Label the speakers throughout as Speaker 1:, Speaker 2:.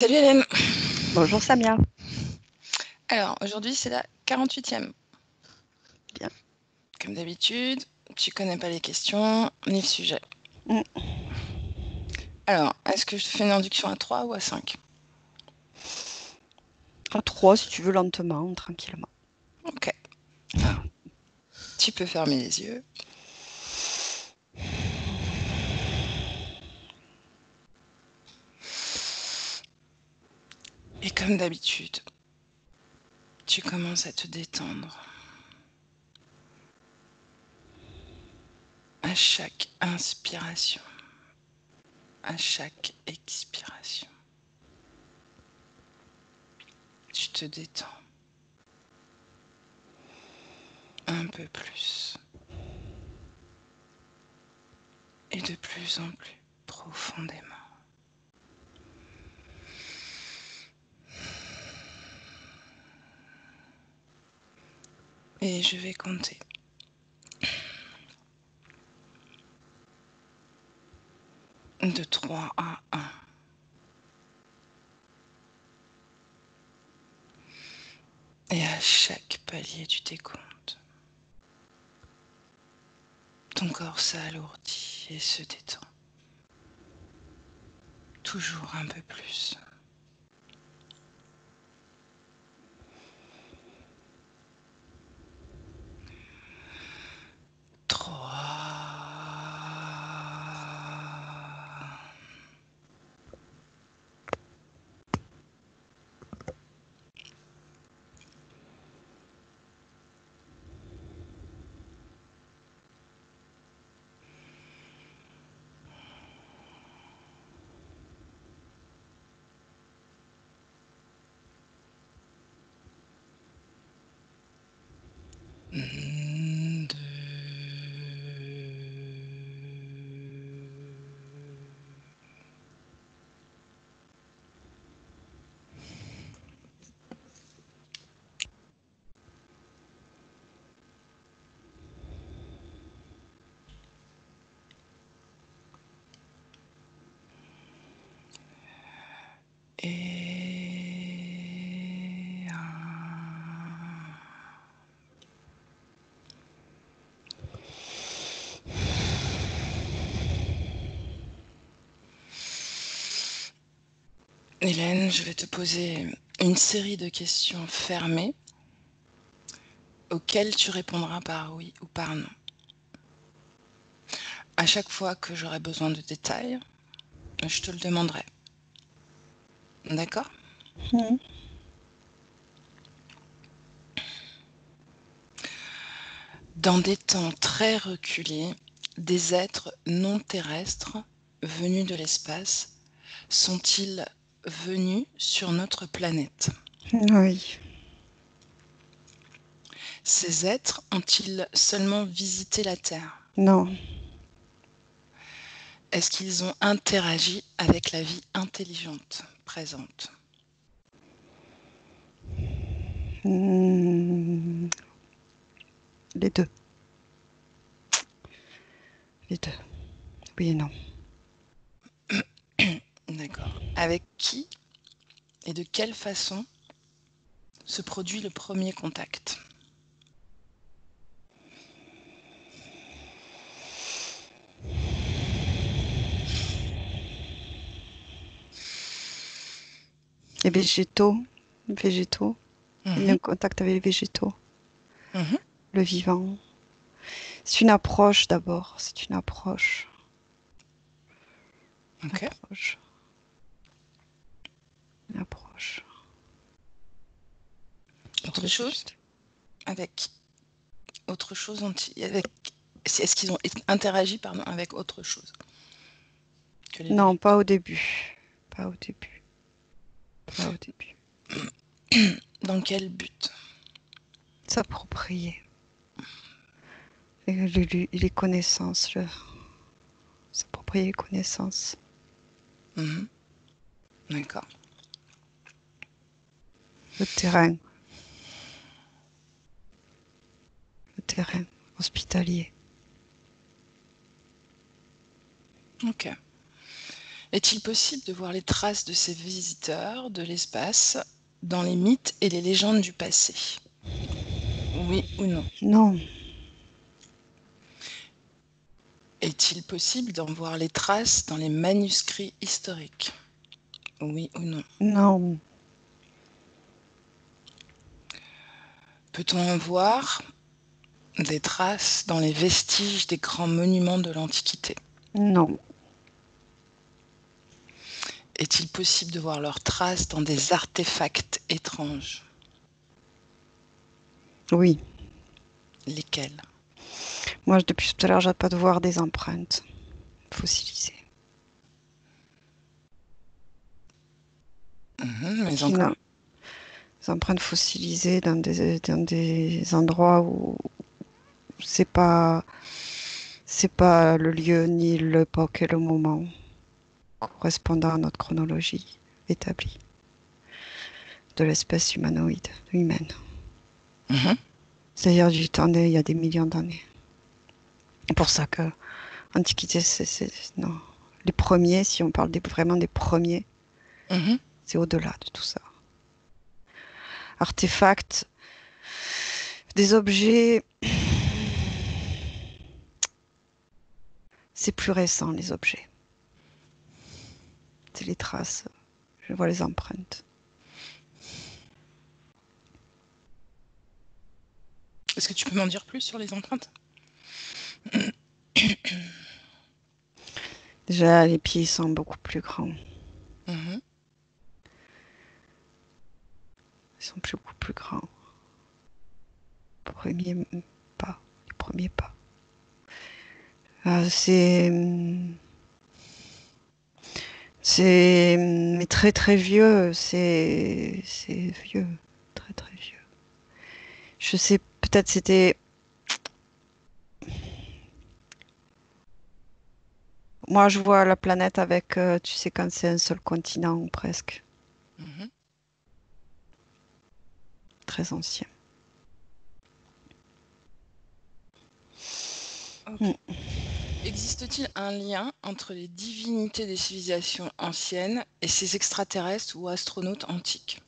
Speaker 1: Salut Hélène.
Speaker 2: Bonjour Samia.
Speaker 1: Alors, aujourd'hui, c'est la 48e.
Speaker 2: Bien.
Speaker 1: Comme d'habitude, tu connais pas les questions ni le sujet.
Speaker 2: Mm.
Speaker 1: Alors, est-ce que je te fais une induction à 3 ou à 5?
Speaker 2: À 3 si tu veux, lentement, tranquillement.
Speaker 1: Ok. Alors, tu peux fermer les yeux. Et comme d'habitude, tu commences à te détendre. À chaque inspiration, à chaque expiration. Tu te détends. Un peu plus. Et de plus en plus profondément. Et je vais compter. De 3 à 1. Et à chaque palier du décompte, ton corps s'alourdit et se détend. Toujours un peu plus. 3. Et 1. Hélène, je vais te poser une série de questions fermées auxquelles tu répondras par oui ou par non. À chaque fois que j'aurai besoin de détails, je te le demanderai. D'accord ?
Speaker 2: Mm.
Speaker 1: Dans des temps très reculés, des êtres non terrestres venus de l'espace sont-ils venus sur notre planète ?
Speaker 2: Oui.
Speaker 1: Ces êtres ont-ils seulement visité la Terre ?
Speaker 2: Non.
Speaker 1: Est-ce qu'ils ont interagi avec la vie intelligente présente ?
Speaker 2: Mm. Les deux. Les deux. Oui et non.
Speaker 1: D'accord. Avec qui et de quelle façon se produit le premier contact ?
Speaker 2: Les végétaux. Végétaux. Il y a
Speaker 1: Mhm,
Speaker 2: un contact avec les végétaux.
Speaker 1: mhm,
Speaker 2: Le vivant. C'est une approche d'abord. C'est une approche.
Speaker 1: ok.
Speaker 2: Approche. Une approche.
Speaker 1: Autre
Speaker 2: Trouver le
Speaker 1: chose ?
Speaker 2: juste.
Speaker 1: Avec autre chose avec... Est-ce qu'ils ont interagi avec autre chose que les
Speaker 2: Non, pas
Speaker 1: végétaux ?
Speaker 2: au début. Pas au début. Pas au début.
Speaker 1: Dans quel but ?
Speaker 2: S'approprier. Les connaissances. S'approprier les connaissances.
Speaker 1: Mhm, d'accord.
Speaker 2: Le terrain. Le terrain hospitalier.
Speaker 1: Ok. Est-il possible de voir les traces de ces visiteurs de l'espace dans les mythes et les légendes du passé? Oui ou non?
Speaker 2: Non,
Speaker 1: Est-il possible d'en voir les traces dans les manuscrits historiques? Oui ou non?
Speaker 2: non,
Speaker 1: Peut-on en voir des traces dans les vestiges des grands monuments de l'Antiquité?
Speaker 2: non,
Speaker 1: Est-il possible de voir leurs traces dans des artefacts étranges?
Speaker 2: oui.
Speaker 1: Lesquels?
Speaker 2: Moi, depuis tout à l'heure, j'arrête pas de voir des empreintes fossilisées.
Speaker 1: Mais
Speaker 2: Qui
Speaker 1: encore?
Speaker 2: n'a- Des empreintes fossilisées dans des endroits où c'est pas le lieu, ni l'époque et le moment correspondant à notre chronologie établie de l'espèce humanoïde, humaine.
Speaker 1: Mmh.
Speaker 2: C'est-à-dire du temps il y a des millions d'années. C'est pour ça que Antiquité, non. Les premiers, si on parle vraiment des premiers,
Speaker 1: Mmh.
Speaker 2: c'est au-delà de tout ça. Artefacts, des objets, c'est plus récent, les objets. C'est les traces. Je vois les empreintes.
Speaker 1: Est-ce que tu peux m'en dire plus sur les empreintes?
Speaker 2: Déjà, les pieds sont beaucoup plus grands.
Speaker 1: Mmh.
Speaker 2: Ils sont beaucoup plus grands. Premier pas. Les premiers pas. C'est mais très très vieux. C'est vieux. Très très vieux. Je sais, peut-être c'était. Moi, je vois la planète avec, tu sais, quand c'est un seul continent, presque.
Speaker 1: Mmh.
Speaker 2: Très ancien.
Speaker 1: OK.
Speaker 2: Mm.
Speaker 1: Existe-t-il un lien entre les divinités des civilisations anciennes et ces extraterrestres ou astronautes antiques?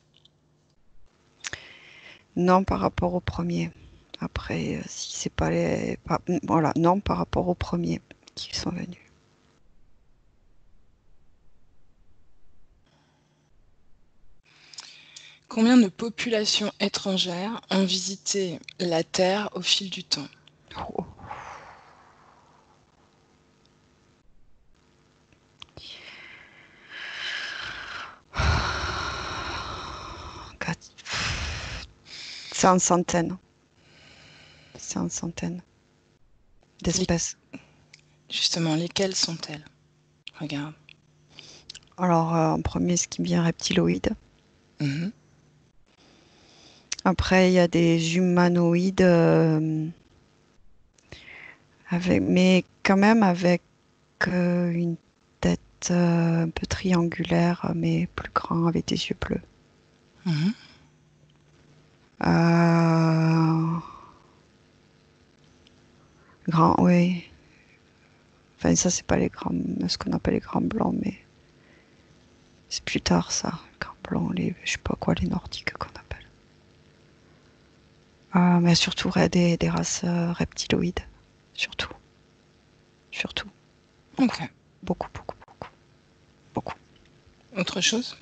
Speaker 2: Non par rapport au premier. Après, si c'est pas les. Voilà, non par rapport aux premiers qui sont venus.
Speaker 1: Combien de populations étrangères ont visité la Terre au fil du temps?
Speaker 2: Oh, quatre- c'est en centaines. C'est en centaines
Speaker 1: Les-
Speaker 2: d'espèces.
Speaker 1: Justement, lesquelles sont-elles? Regarde.
Speaker 2: Alors, en premier, ce qui me vient, reptiloïdes.
Speaker 1: Mhm.
Speaker 2: Après, il y a des humanoïdes, mais quand même avec une tête un peu triangulaire, mais plus grand, avec des yeux bleus.
Speaker 1: Mhm.
Speaker 2: Euh, Grand, oui. Enfin, ça, c'est pas ce qu'on appelle les grands blancs, mais c'est plus tard, ça. Les grands blancs, je sais pas quoi, les nordiques qu'on appelle. Mais surtout des races reptiloïdes. Surtout. Surtout. Beaucoup.
Speaker 1: Ok.
Speaker 2: Beaucoup, beaucoup, beaucoup. Beaucoup.
Speaker 1: Autre chose?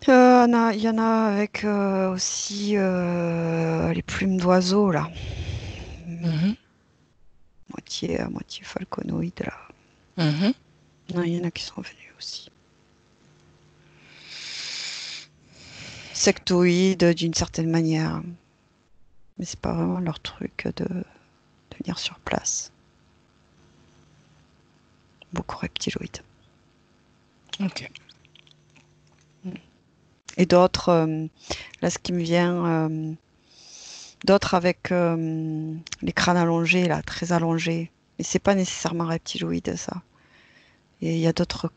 Speaker 2: Il y en a avec aussi les plumes d'oiseaux, là.
Speaker 1: Mhm.
Speaker 2: Moitié falconoïde, là.
Speaker 1: Mhm.
Speaker 2: Non, il y en a qui sont venus aussi. Sectoïdes, d'une certaine manière. Mais c'est pas vraiment leur truc de venir sur place. Beaucoup reptiloïdes.
Speaker 1: Ok.
Speaker 2: Et d'autres, là, ce qui me vient, d'autres avec les crânes allongés, là, très allongés. Mais c'est pas nécessairement reptiloïde, ça. Et il y a d'autres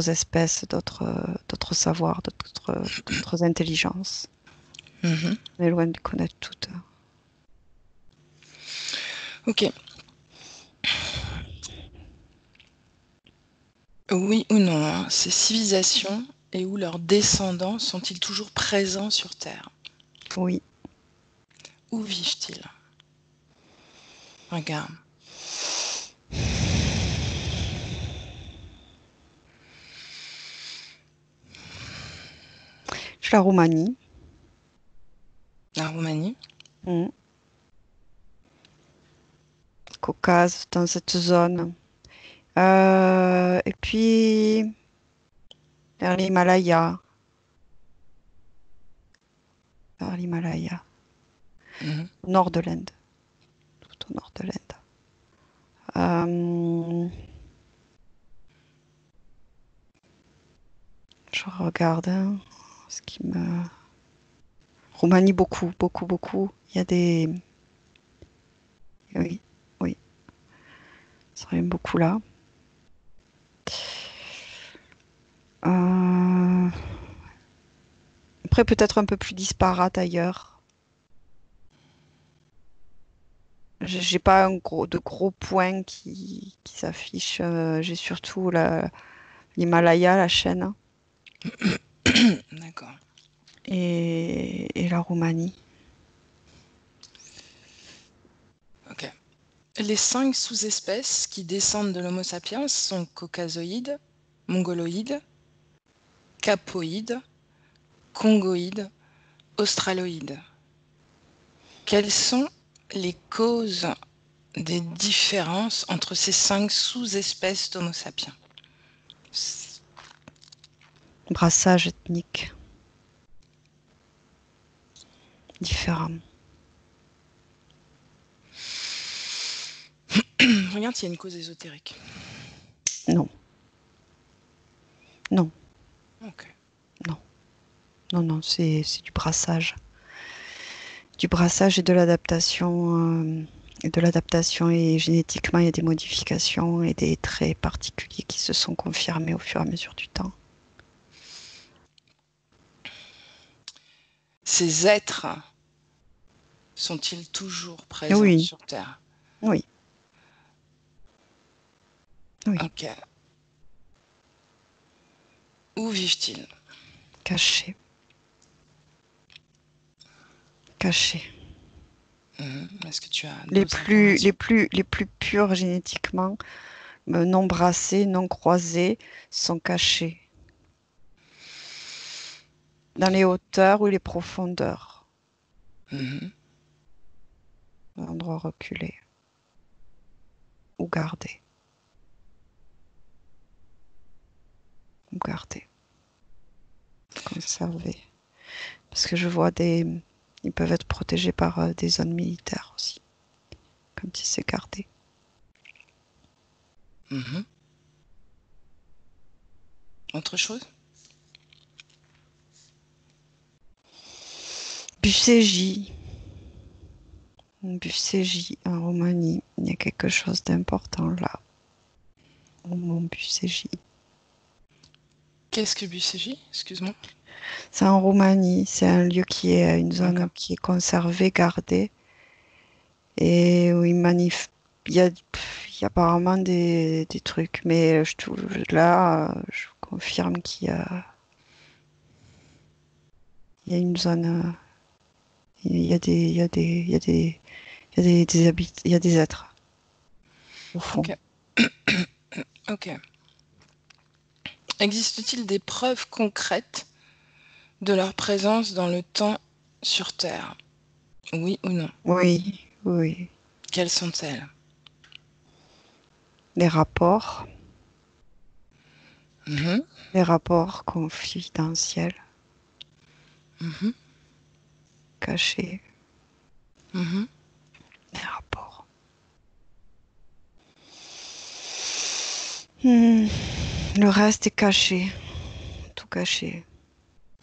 Speaker 2: espèces, d'autres savoirs, d'autres intelligences.
Speaker 1: Mhm.
Speaker 2: On est loin de connaître toutes.
Speaker 1: Ok. Oui ou non, hein, ces civilisations et où leurs descendants sont-ils toujours présents sur Terre?
Speaker 2: Oui.
Speaker 1: Où vivent-ils? Regarde.
Speaker 2: La Roumanie.
Speaker 1: La Roumanie?
Speaker 2: Mm. Caucase, dans cette zone. Et puis, vers l'Himalaya. Vers l'Himalaya.
Speaker 1: Mmh.
Speaker 2: Au nord de l'Inde. Tout au nord de l'Inde. Je regarde ce qui me... Roumanie, beaucoup, beaucoup, beaucoup. Il y a des... Oui, oui, ça revient beaucoup là. Euh, Après, peut-être un peu plus disparate ailleurs. J'ai pas de gros points qui s'affichent. J'ai surtout l'Himalaya, la chaîne,
Speaker 1: D'accord.
Speaker 2: et la Roumanie.
Speaker 1: OK. Les 5 sous-espèces qui descendent de l'Homo sapiens sont caucasoïdes, mongoloïdes, capoïdes, congoïdes, australoïdes. Quelles sont les causes des différences entre ces 5 sous-espèces d'Homo sapiens?
Speaker 2: Brassage ethnique différent.
Speaker 1: Regarde s'il y a une cause ésotérique.
Speaker 2: Non, non,
Speaker 1: OK.
Speaker 2: non, non, non, c'est du brassage. Du brassage et de l'adaptation. Et de l'adaptation, et génétiquement, il y a des modifications et des traits particuliers qui se sont confirmés au fur et à mesure du temps.
Speaker 1: Ces êtres sont-ils toujours présents
Speaker 2: Oui,
Speaker 1: sur Terre?
Speaker 2: oui, oui,
Speaker 1: OK. Où vivent-ils?
Speaker 2: caché, caché.
Speaker 1: Est-ce que tu as
Speaker 2: Les
Speaker 1: d'autres
Speaker 2: plus, les
Speaker 1: informations?
Speaker 2: plus, les plus purs génétiquement, non brassés, non croisés, sont cachés dans les hauteurs ou les profondeurs,
Speaker 1: Mmh.
Speaker 2: endroits reculés ou gardés, ou gardés, conservés. Parce que je vois ils peuvent être protégés par des zones militaires aussi, comme si c'est gardé.
Speaker 1: Mmh. Autre chose?
Speaker 2: Bucégie, Bucégie en Roumanie, il y a quelque chose d'important là, au mont Bucégie.
Speaker 1: Qu'est-ce que BCJ? Excuse-moi.
Speaker 2: C'est en Roumanie, c'est un lieu qui est une zone
Speaker 1: D'accord.
Speaker 2: qui est conservée, gardée, et où il y a apparemment des trucs, mais là, je vous confirme il y a une zone, il y a des, il y a des, il y a des, il y a il y a des êtres au fond.
Speaker 1: OK. OK. Existe-t-il des preuves concrètes de leur présence dans le temps sur Terre? Oui ou non?
Speaker 2: Oui, oui.
Speaker 1: Quelles sont-elles?
Speaker 2: Les rapports,
Speaker 1: Mmh.
Speaker 2: les rapports confidentiels,
Speaker 1: Mmh.
Speaker 2: cachés,
Speaker 1: Mmh.
Speaker 2: les rapports. Hmm, Le reste est caché, tout caché,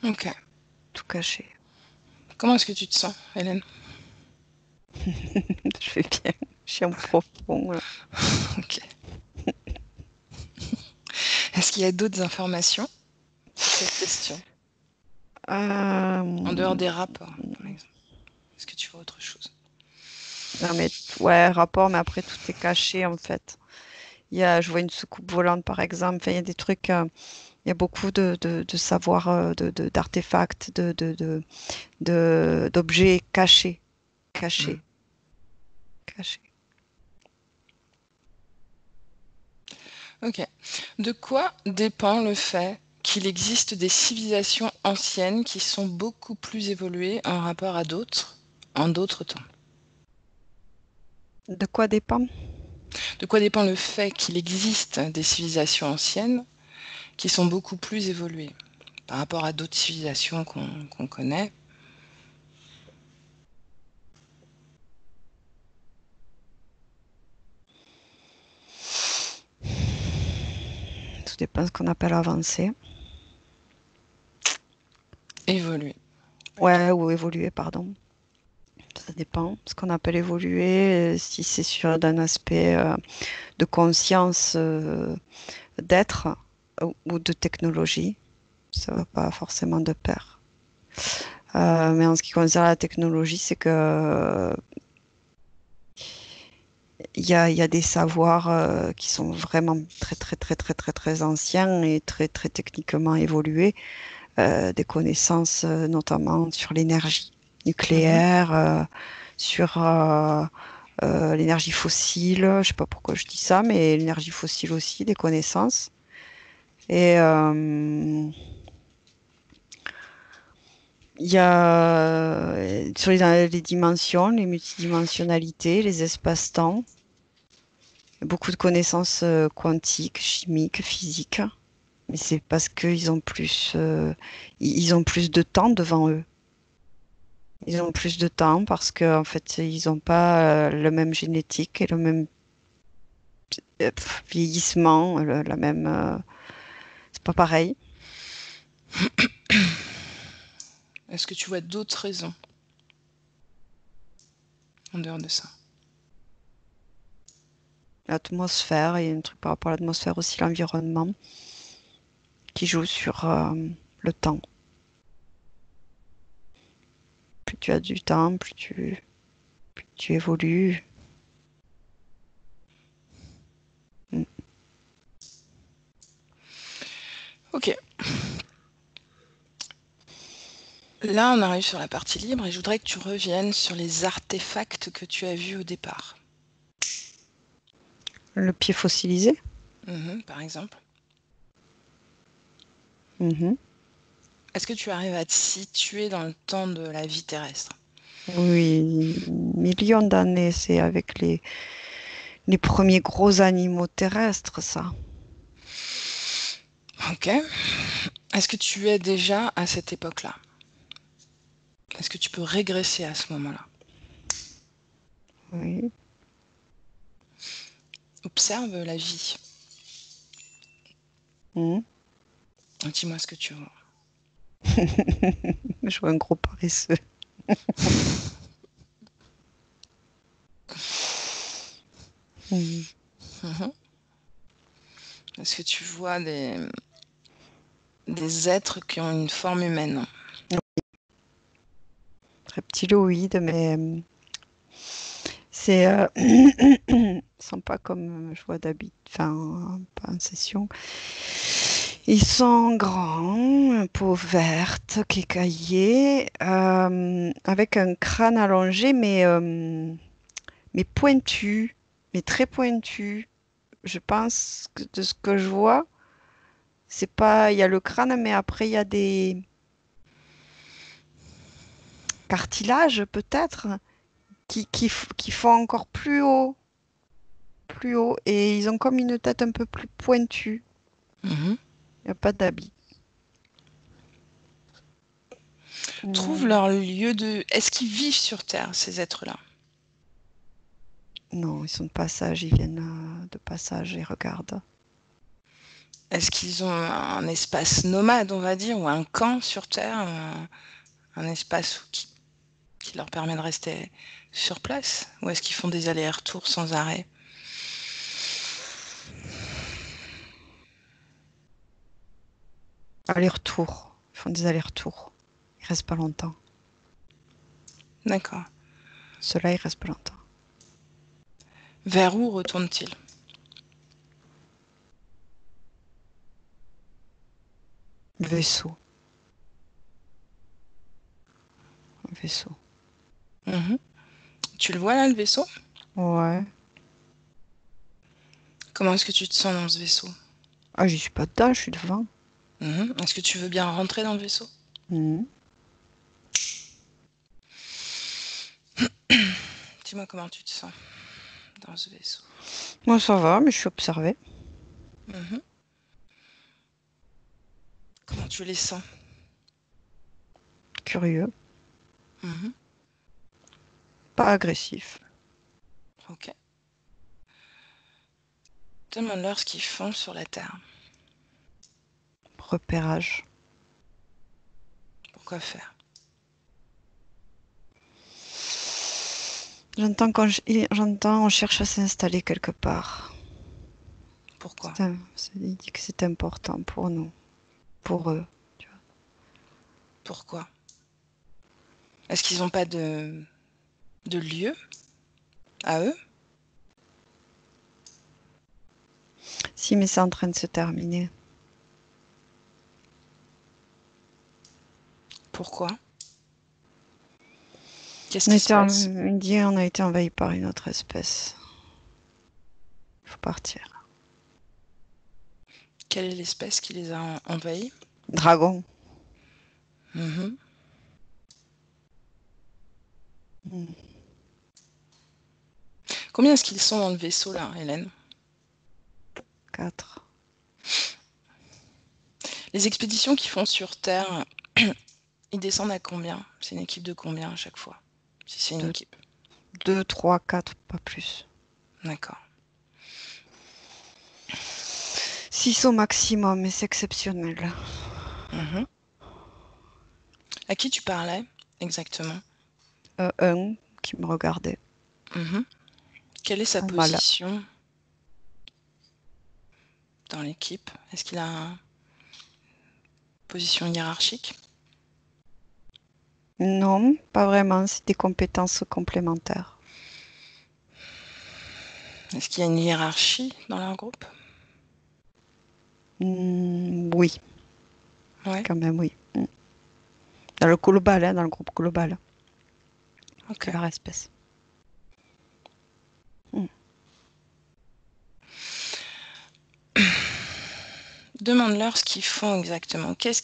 Speaker 1: OK.
Speaker 2: tout caché.
Speaker 1: Comment est-ce que tu te sens, Hélène?
Speaker 2: Je vais bien, je suis en profond là.
Speaker 1: OK. Est-ce qu'il y a d'autres informations sur cette question? En dehors
Speaker 2: Euh,
Speaker 1: des rapports, par exemple? Est-ce que tu vois autre chose?
Speaker 2: non mais ouais, rapport, mais après tout est caché en fait. Je vois une soucoupe volante, par exemple. Enfin, il y a des trucs, il y a beaucoup de savoir, d'artefacts, d'objets cachés,
Speaker 1: Hmm.
Speaker 2: cachés, cachés.
Speaker 1: Ok. De quoi dépend le fait qu'il existe des civilisations anciennes qui sont beaucoup plus évoluées en rapport à d'autres, en d'autres temps?
Speaker 2: De quoi dépend?
Speaker 1: De quoi dépend le fait qu'il existe des civilisations anciennes qui sont beaucoup plus évoluées par rapport à d'autres civilisations qu'on connaît?
Speaker 2: Tout dépend de ce qu'on appelle avancé.
Speaker 1: Évoluées.
Speaker 2: Ouais, ou évoluer, pardon. Ça dépend. Ce qu'on appelle évoluer, si c'est sur d'un aspect de conscience, d'être ou de technologie, ça va pas forcément de pair. Mais en ce qui concerne la technologie, c'est que il y a des savoirs qui sont vraiment très, très, très, très, très, très anciens et très, très techniquement évolués. Des connaissances notamment sur l'énergie
Speaker 1: Mhm.
Speaker 2: nucléaire, sur l'énergie fossile. Je sais pas pourquoi je dis ça, mais l'énergie fossile aussi, des connaissances. Et il y a sur les dimensions, les multidimensionnalités, les espaces-temps, beaucoup de connaissances quantiques, chimiques, physiques. Mais c'est parce ils ont plus de temps devant eux. Ils ont plus de temps parce qu'en fait, ils n'ont pas le même génétique et le même vieillissement, la même. C'est pas pareil.
Speaker 1: Est-ce que tu vois d'autres raisons en dehors de ça?
Speaker 2: L'atmosphère, il y a un truc par rapport à l'atmosphère aussi, l'environnement qui joue sur le temps. Plus tu as du temps, plus tu évolues. Mm.
Speaker 1: Ok. Là, on arrive sur la partie libre et je voudrais que tu reviennes sur les artefacts que tu as vus au départ.
Speaker 2: Le pied fossilisé.
Speaker 1: Mhm, par exemple.
Speaker 2: Mhm.
Speaker 1: Est-ce que tu arrives à te situer dans le temps de la vie terrestre?
Speaker 2: Oui, millions d'années, c'est avec les premiers gros animaux terrestres, ça.
Speaker 1: Ok. Est-ce que tu es déjà à cette époque-là? Est-ce que tu peux régresser à ce moment-là?
Speaker 2: Oui.
Speaker 1: Observe la vie.
Speaker 2: Mhm.
Speaker 1: Dis-moi ce que tu vois.
Speaker 2: Je vois un gros paresseux. Mhm.
Speaker 1: Mhm. Est-ce que tu vois des êtres qui ont une forme humaine?
Speaker 2: Reptiloïdes, mais c'est ils sont pas comme je vois d'habitude, enfin pas en session. Ils sont grands, peau verte, écaillée, avec un crâne allongé, mais pointu, mais très pointu. Je pense que de ce que je vois, c'est pas, il y a le crâne, mais après il y a des cartilages peut-être qui font encore plus haut, et ils ont comme une tête un peu plus pointue.
Speaker 1: Mhm.
Speaker 2: Il n'y a pas d'habit.
Speaker 1: Trouve leur lieu de... Est-ce qu'ils vivent sur Terre, ces êtres-là?
Speaker 2: Non, ils sont de passage, ils viennent de passage et regardent.
Speaker 1: Est-ce qu'ils ont un espace nomade, on va dire, ou un camp sur Terre, un espace qui leur permet de rester sur place? Ou est-ce qu'ils font des allers-retours sans arrêt?
Speaker 2: Aller-retour. Ils font des allers-retours. Ils restent pas longtemps.
Speaker 1: D'accord.
Speaker 2: Ceux-là, ils restent pas longtemps.
Speaker 1: Vers où retournent-ils?
Speaker 2: vaisseau. Un vaisseau.
Speaker 1: Mhm. Tu le vois là, le vaisseau?
Speaker 2: Ouais.
Speaker 1: Comment est-ce que tu te sens dans ce vaisseau?
Speaker 2: Ah, j'y suis pas dedans, je suis devant.
Speaker 1: Mhm. Est-ce que tu veux bien rentrer dans le vaisseau?
Speaker 2: Mhm.
Speaker 1: Dis-moi comment tu te sens dans ce vaisseau.
Speaker 2: Moi, ça va, mais je suis observée.
Speaker 1: Mhm. Comment tu les sens?
Speaker 2: Curieux.
Speaker 1: Mhm.
Speaker 2: Pas agressif.
Speaker 1: Ok. Demande-leur ce qu'ils font sur la Terre.
Speaker 2: Repérage.
Speaker 1: Pourquoi faire?
Speaker 2: J'entends, on cherche à s'installer quelque part.
Speaker 1: Pourquoi?
Speaker 2: Il dit que c'est important pour nous, pour eux. Tu vois.
Speaker 1: Pourquoi? Est-ce qu'ils n'ont pas de lieu à eux?
Speaker 2: Si, mais c'est en train de se terminer.
Speaker 1: Pourquoi? Qu'est-ce qui se passe?
Speaker 2: Il dit on a été envahi par une autre espèce. Il faut partir.
Speaker 1: Quelle est l'espèce qui les a envahis?
Speaker 2: Dragon.
Speaker 1: Mhm.
Speaker 2: Mm.
Speaker 1: Combien est-ce qu'ils sont dans le vaisseau là, Hélène?
Speaker 2: 4.
Speaker 1: Les expéditions qu'ils font sur Terre, ils descendent à combien? C'est une équipe de combien à chaque fois? Si c'est une
Speaker 2: 2,
Speaker 1: équipe.
Speaker 2: 2, 3, 4, pas plus.
Speaker 1: D'accord.
Speaker 2: 6 au maximum, mais c'est exceptionnel.
Speaker 1: Mhm. À qui tu parlais exactement?
Speaker 2: Un qui me regardait.
Speaker 1: Mhm. Quelle est sa
Speaker 2: Normal.
Speaker 1: position dans l'équipe? Est-ce qu'il a une position hiérarchique?
Speaker 2: Non, pas vraiment. C'est des compétences complémentaires.
Speaker 1: Est-ce qu'il y a une hiérarchie dans leur groupe?
Speaker 2: Oui,
Speaker 1: Ouais,
Speaker 2: quand même, oui. Dans le global, hein, dans le groupe global
Speaker 1: ok.
Speaker 2: de leur espèce. Mm.
Speaker 1: Demande-leur ce qu'ils font exactement. Qu'est-ce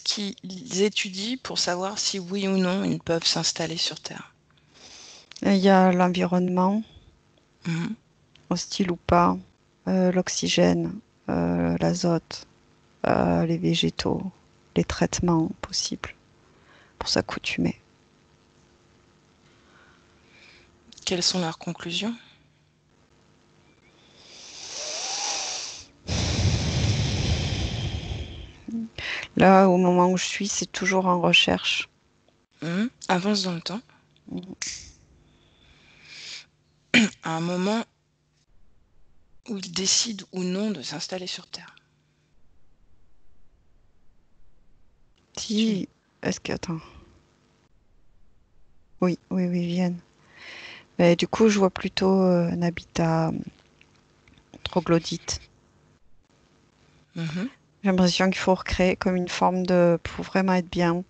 Speaker 1: qu'ils étudient pour savoir si oui ou non ils peuvent s'installer sur Terre?
Speaker 2: Et il y a l'environnement,
Speaker 1: Mhm.
Speaker 2: hostile ou pas, l'oxygène, l'azote, les végétaux, les traitements possibles pour s'accoutumer.
Speaker 1: Quelles sont leurs conclusions?
Speaker 2: Là, au moment où je suis, c'est toujours en recherche.
Speaker 1: Mhm. Avance dans le temps.
Speaker 2: Mm.
Speaker 1: À un moment où ils décident ou non de s'installer sur Terre. Tu-
Speaker 2: Si, est-ce que, attends, oui, oui, oui, ils viennent. Mais du coup, je vois plutôt un habitat troglodyte.
Speaker 1: Mhm.
Speaker 2: J'ai l'impression qu'il faut recréer comme une forme de, pour vraiment être bien,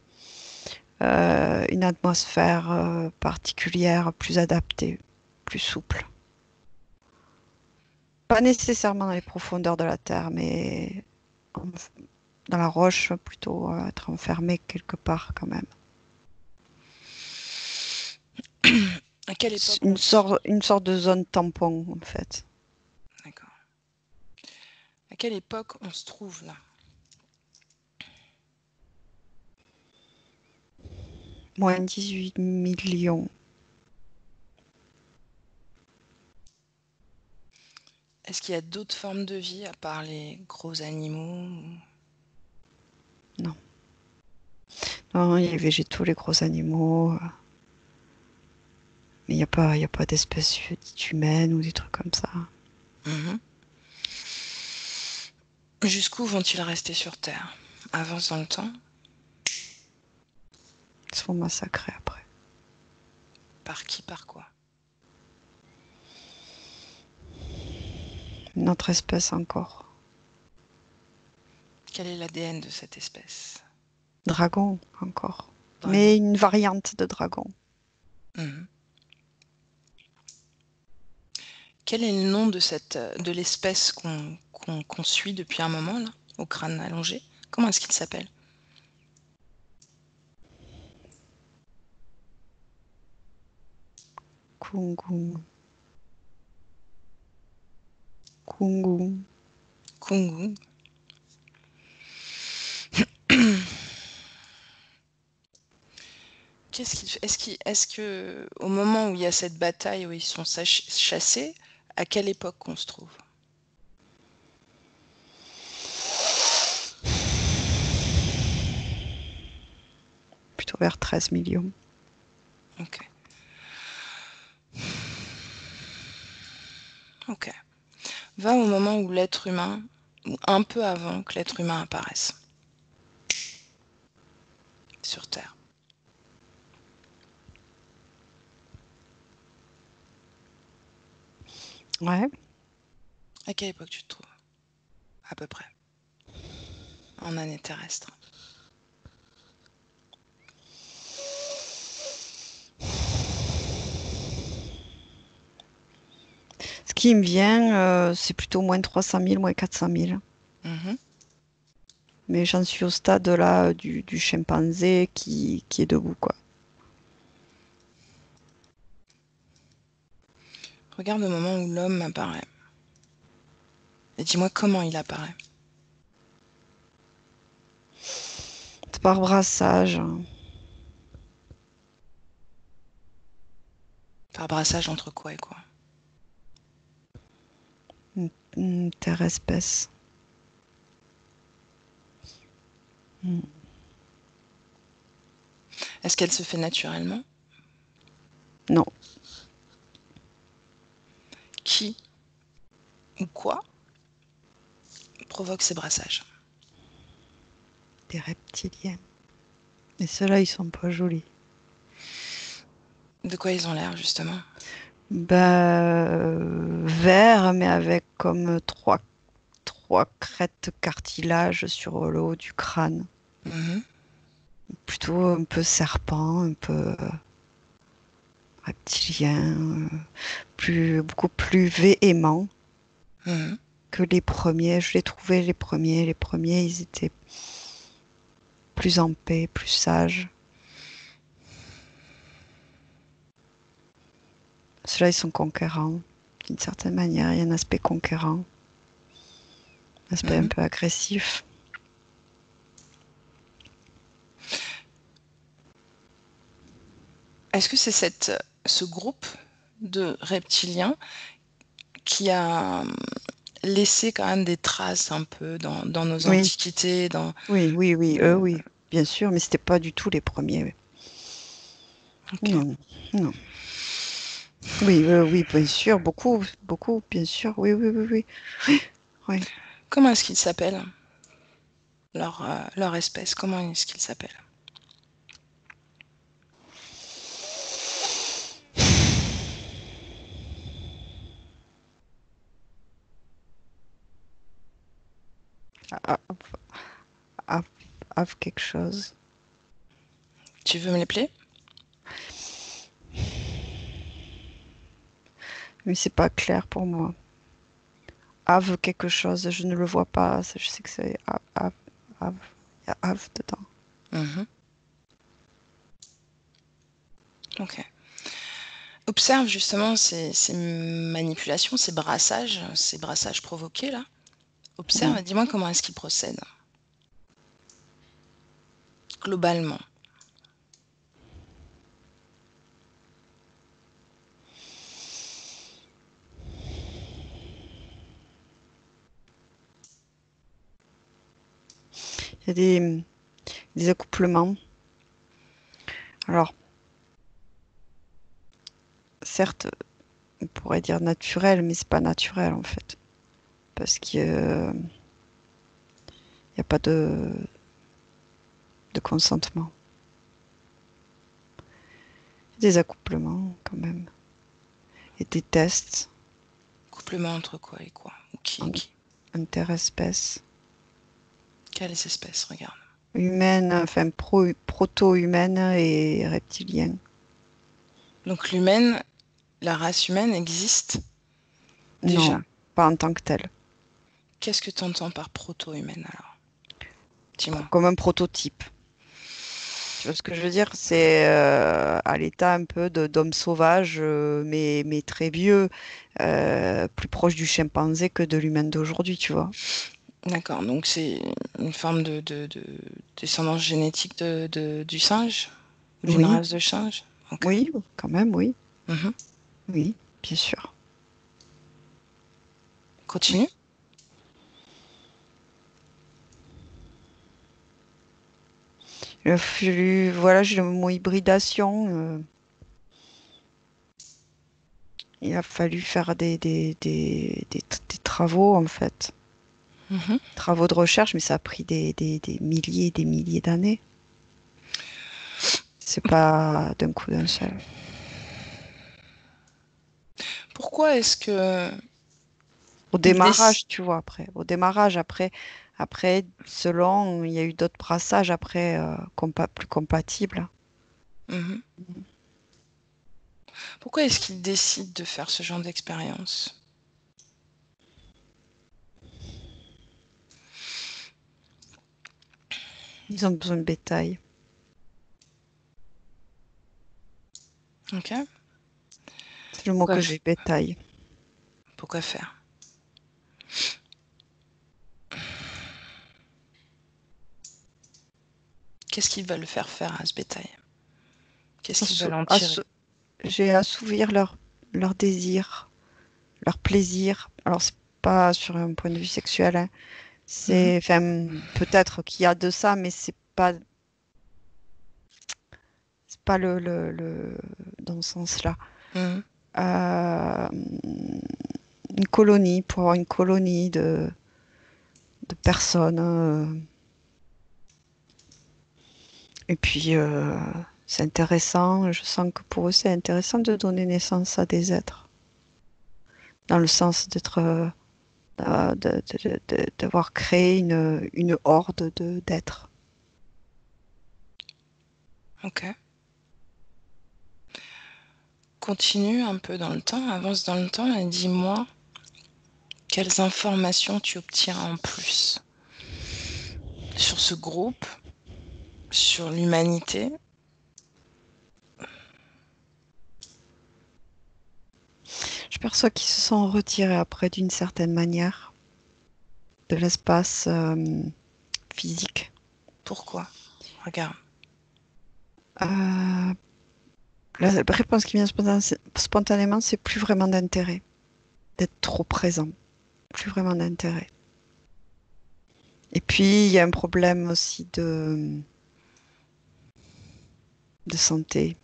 Speaker 2: une atmosphère particulière, plus adaptée, plus souple. Pas nécessairement dans les profondeurs de la Terre, mais en- dans la roche, plutôt être enfermé quelque part quand même.
Speaker 1: À quelle époque on se...
Speaker 2: Une sorte de zone tampon, en fait.
Speaker 1: D'accord. À quelle époque on se trouve là?
Speaker 2: Moins 18 millions.
Speaker 1: Est-ce qu'il y a d'autres formes de vie à part les gros animaux?
Speaker 2: Non. Non, il y a les végétaux, les gros animaux, mais il y a pas d'espèces dites humaines ou des trucs comme ça.
Speaker 1: Mhm. Jusqu'où vont-ils rester sur Terre? Avance dans le temps?
Speaker 2: Ils se font massacrer après.
Speaker 1: Par qui, par quoi?
Speaker 2: Une autre espèce encore.
Speaker 1: Quel est l'ADN de cette espèce?
Speaker 2: Dragon, encore.
Speaker 1: Dragon.
Speaker 2: Mais une variante de dragon.
Speaker 1: Mhm. Quel est le nom de l'espèce qu'on suit depuis un moment, là, au crâne allongé? Comment est-ce qu'il s'appelle?
Speaker 2: Kungung. Kungung.
Speaker 1: Kungung. Est-ce que au moment où il y a cette bataille, où ils sont chassés, à quelle époque on se trouve?
Speaker 2: Plutôt vers 13 millions.
Speaker 1: Ok. Ok. Va au moment où l'être humain, ou un peu avant que l'être humain apparaisse sur Terre.
Speaker 2: Ouais.
Speaker 1: À quelle époque tu te trouves? À peu près. En année terrestre.
Speaker 2: Ce qui me vient, c'est plutôt moins 300 000, moins 400 000.
Speaker 1: Mhm.
Speaker 2: Mais j'en suis au stade là du chimpanzé qui est debout, quoi.
Speaker 1: Regarde le moment où l'homme apparaît. Et dis-moi comment il apparaît.
Speaker 2: C'est par brassage.
Speaker 1: Par brassage entre quoi et quoi?
Speaker 2: Terre-espèce.
Speaker 1: Est-ce qu'elle se fait naturellement?
Speaker 2: Non,
Speaker 1: Qui ou quoi provoque ces brassages?
Speaker 2: des reptiliens. Et ceux-là, ils sont pas jolis.
Speaker 1: De quoi ils ont l'air, justement?
Speaker 2: Ben, vert, mais avec comme trois crêtes cartilage sur le haut du crâne.
Speaker 1: Mhm.
Speaker 2: Plutôt un peu serpent, un peu reptilien, beaucoup plus véhément
Speaker 1: Mhm.
Speaker 2: que les premiers. Je les trouvais les premiers. Les premiers, ils étaient plus en paix, plus sages. Ceux-là, ils sont conquérants. D'une certaine manière, il y a un aspect conquérant, un aspect un
Speaker 1: Mhm.
Speaker 2: peu agressif.
Speaker 1: Est-ce que c'est ce groupe de reptiliens qui a laissé quand même des traces un peu dans nos
Speaker 2: Oui,
Speaker 1: antiquités,
Speaker 2: oui,
Speaker 1: de...
Speaker 2: eux, oui, bien sûr, mais c'était pas du tout les premiers.
Speaker 1: Ok.
Speaker 2: Non, non. Oui, oui, bien sûr, beaucoup, beaucoup, bien sûr. Oui, oui, oui, oui. Oui.
Speaker 1: Comment est-ce qu'ils s'appellent, leur espèce? Comment est-ce qu'ils s'appellent?
Speaker 2: Av, av, quelque chose.
Speaker 1: Tu veux me les plaire?
Speaker 2: Mais c'est pas clair pour moi. Ave quelque chose, je ne le vois pas. Je sais que c'est Ave. Il y a Ave dedans.
Speaker 1: Mhm. Ok. Observe justement ces manipulations, ces brassages provoqués là. Observe
Speaker 2: Oui.
Speaker 1: et dis-moi comment est-ce qu'ils procèdent, globalement.
Speaker 2: Il y a des accouplements. Alors, certes, on pourrait dire naturel, mais c'est pas naturel en fait. Parce qu'il n'y a pas de consentement. Il y a des accouplements quand même. Et des tests
Speaker 1: Couplement entre quoi et quoi? Ou qui et
Speaker 2: en
Speaker 1: qui?
Speaker 2: interespèces.
Speaker 1: Quelles espèces, regarde.
Speaker 2: Humaine, enfin proto-humaine et reptilien.
Speaker 1: Donc l'humaine, la race humaine existe déjà.
Speaker 2: Non, pas en tant que telle.
Speaker 1: Qu'est-ce que tu entends par proto-humaine alors? Dis-moi.
Speaker 2: Comme un prototype. Tu vois ce que je veux dire? C'est à l'état un peu d'homme sauvage, mais très vieux, plus proche du chimpanzé que de l'humain d'aujourd'hui, tu vois.
Speaker 1: D'accord, donc c'est une forme de descendance génétique du singe? Ou d'une
Speaker 2: Oui,
Speaker 1: race de singe? Ok.
Speaker 2: oui, quand même, oui.
Speaker 1: Mhm.
Speaker 2: Oui, bien sûr. Oui.
Speaker 1: Continue.
Speaker 2: Il a fallu, voilà, j'ai le mot hybridation. Il a fallu faire des travaux, en fait.
Speaker 1: Mhm.
Speaker 2: Travaux de recherche, mais ça a pris des milliers et des milliers d'années. C'est pas d'un coup d'un seul.
Speaker 1: Pourquoi est-ce que
Speaker 2: Au
Speaker 1: il décide...
Speaker 2: démarrage, tu vois, après. Au démarrage, après, selon, il y a eu d'autres brassages après, plus compatibles.
Speaker 1: Pourquoi est-ce qu'il décide de faire ce genre d'expérience?
Speaker 2: Ils ont besoin de bétail.
Speaker 1: Ok.
Speaker 2: C'est le mot
Speaker 1: Pourquoi,
Speaker 2: que j'ai, bétail.
Speaker 1: pourquoi faire? Qu'est-ce qu'ils veulent faire à ce bétail? Qu'est-ce qu'ils
Speaker 2: Assou-
Speaker 1: veulent en tirer?
Speaker 2: assou- j'ai assouvir leur désir, leur plaisir. Alors, c'est pas sur un point de vue sexuel, hein.
Speaker 1: Mhm.
Speaker 2: C'est, enfin, peut-être qu'il y a de ça, mais c'est pas dans ce sens-là.
Speaker 1: Mhm.
Speaker 2: Euh, une colonie, pour avoir une colonie de personnes. Et puis, c'est intéressant. Je sens que pour eux, c'est intéressant de donner naissance à des êtres, dans le sens d'avoir créé une horde d'êtres.
Speaker 1: Ok. Continue un peu dans le temps, avance dans le temps et dis-moi quelles informations tu obtiens en plus sur ce groupe, sur l'humanité.
Speaker 2: Je perçois qu'ils se sont retirés après d'une certaine manière de l'espace physique.
Speaker 1: Pourquoi? Regarde.
Speaker 2: Euh, la réponse qui vient spontanément, c'est plus vraiment d'intérêt, d'être trop présent, plus vraiment d'intérêt. Et puis, il y a un problème aussi de santé,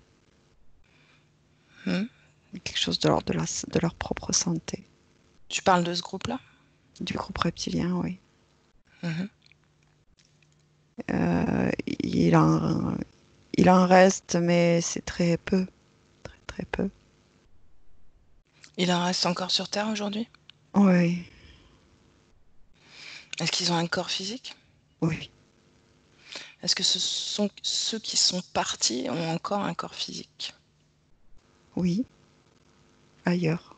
Speaker 1: Hmm.
Speaker 2: quelque chose de l'ordre de leur propre santé,
Speaker 1: Tu parles de ce groupe-là?
Speaker 2: du groupe reptilien, oui.
Speaker 1: Mhm.
Speaker 2: Euh, il en, il en reste, mais c'est très peu, très très peu.
Speaker 1: Il en reste encore sur Terre aujourd'hui?
Speaker 2: Oui,
Speaker 1: Est-ce qu'ils ont un corps physique?
Speaker 2: oui,
Speaker 1: Est-ce que ce sont ceux qui sont partis ont encore un corps physique
Speaker 2: oui, ailleurs.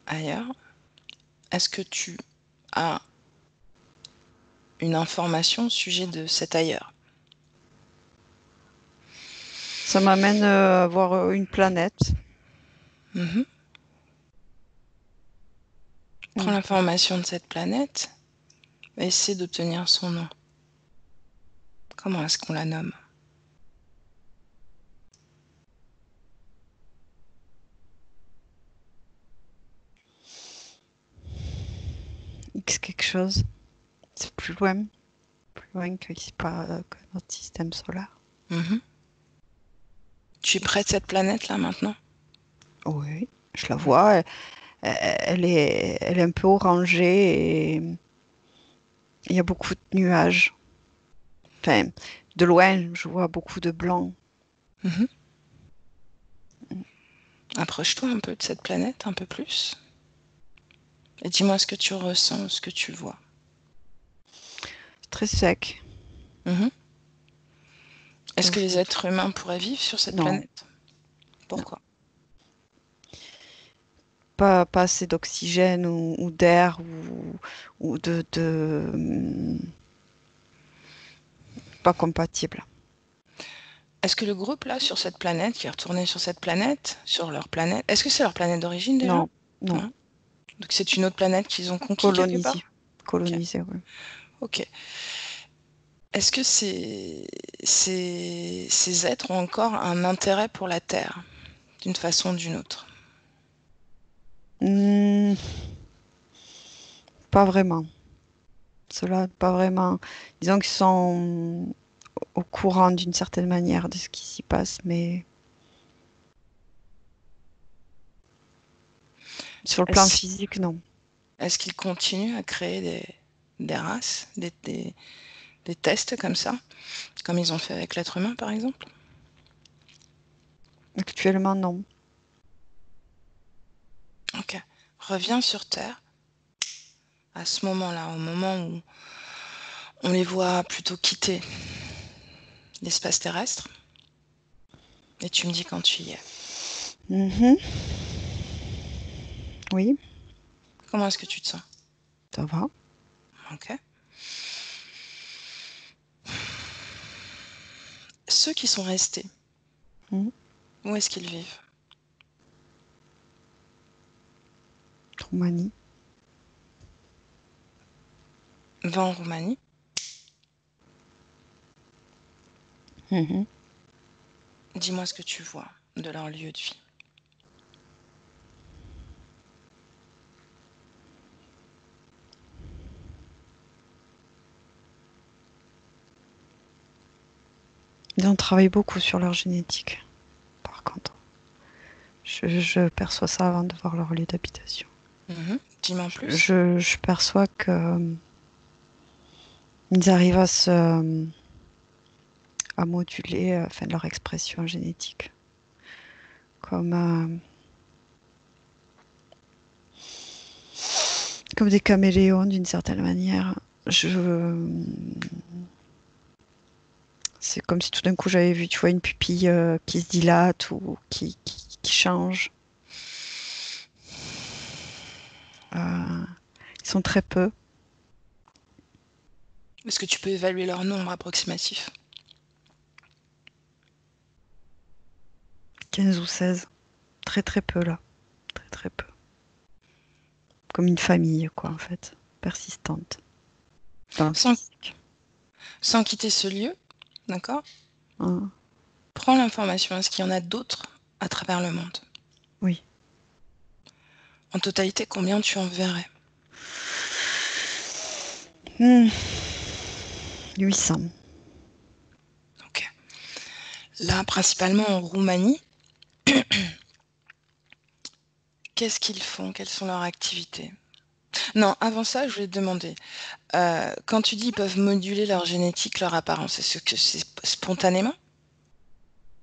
Speaker 1: ailleurs? Est-ce que tu as une information au sujet de cet ailleurs?
Speaker 2: Ça m'amène à voir une planète.
Speaker 1: Mhm. Prends
Speaker 2: Mm.
Speaker 1: l'information de cette planète et essaie d'obtenir son nom. Comment est-ce qu'on la nomme?
Speaker 2: X quelque chose. C'est plus loin que notre système solaire.
Speaker 1: Mhm. Tu es près de cette planète là maintenant?
Speaker 2: Oui, je la vois. Elle est un peu orangée et il y a beaucoup de nuages. Enfin, de loin, je vois beaucoup de blanc.
Speaker 1: Mhm. Approche-toi un peu de cette planète, un peu plus, et dis-moi ce que tu ressens, ce que tu vois.
Speaker 2: très sec.
Speaker 1: Mhm. Est-ce
Speaker 2: Donc,
Speaker 1: que les êtres humains pourraient vivre sur cette
Speaker 2: non,
Speaker 1: planète?
Speaker 2: non.
Speaker 1: Pourquoi?
Speaker 2: Pas assez d'oxygène ou d'air ou pas compatible.
Speaker 1: Est-ce que le groupe là sur cette planète, qui est retourné sur cette planète, sur leur planète, est-ce que c'est leur planète d'origine déjà?
Speaker 2: Non, non.
Speaker 1: Non? Donc c'est une autre planète qu'ils ont conquis quelque
Speaker 2: Colonisé.
Speaker 1: part? Ok.
Speaker 2: Colonisé, oui.
Speaker 1: Ok. Est-ce que ces êtres ont encore un intérêt pour la Terre, d'une façon ou d'une autre?
Speaker 2: Hmm, pas vraiment. Cela, pas vraiment. Disons qu'ils sont au courant d'une certaine manière de ce qui s'y passe, mais sur le plan
Speaker 1: Est-ce
Speaker 2: physique, non.
Speaker 1: est-ce qu'ils continuent à créer des races, des tests comme ça, comme ils ont fait avec l'être humain par exemple?
Speaker 2: Actuellement, non.
Speaker 1: Ok. Reviens sur Terre à ce moment-là, au moment où on les voit plutôt quitter l'espace terrestre, et tu me dis quand tu y es.
Speaker 2: Mhm. Oui,
Speaker 1: Comment est-ce que tu te sens?
Speaker 2: ça va.
Speaker 1: Ok. Ceux qui sont restés,
Speaker 2: Mhm.
Speaker 1: où est-ce qu'ils vivent?
Speaker 2: Roumanie.
Speaker 1: Va en Roumanie.
Speaker 2: Mhm.
Speaker 1: Dis-moi ce que tu vois de leur lieu de vie.
Speaker 2: Ils ont travaillé beaucoup sur leur génétique, par contre. Je perçois ça avant de voir leur lieu d'habitation.
Speaker 1: Mhm. Dis-moi en
Speaker 2: Je,
Speaker 1: plus.
Speaker 2: je perçois que ils arrivent à moduler enfin, leur expression génétique. Comme, comme des caméléons d'une certaine manière. C'est comme si tout d'un coup j'avais vu, tu vois, une pupille qui se dilate ou qui change. Euh, Ils sont très peu,
Speaker 1: Est-ce que tu peux évaluer leur nombre approximatif?
Speaker 2: 15 ou 16. Très très peu là, très très peu. Comme une famille, quoi, en fait, persistante dans le
Speaker 1: Sans,
Speaker 2: physique.
Speaker 1: sans quitter ce lieu, d'accord?
Speaker 2: Hein,
Speaker 1: Prends l'information. Est-ce qu'il y en a d'autres à travers le monde?
Speaker 2: oui.
Speaker 1: En totalité, combien tu en verrais?
Speaker 2: Hmm, 800.
Speaker 1: Ok. Là, principalement en Roumanie, qu'est-ce qu'ils font? Quelles sont leurs activités? Non, avant ça, je voulais te demander, quand tu dis ils peuvent moduler leur génétique, leur apparence, est-ce que c'est spontanément?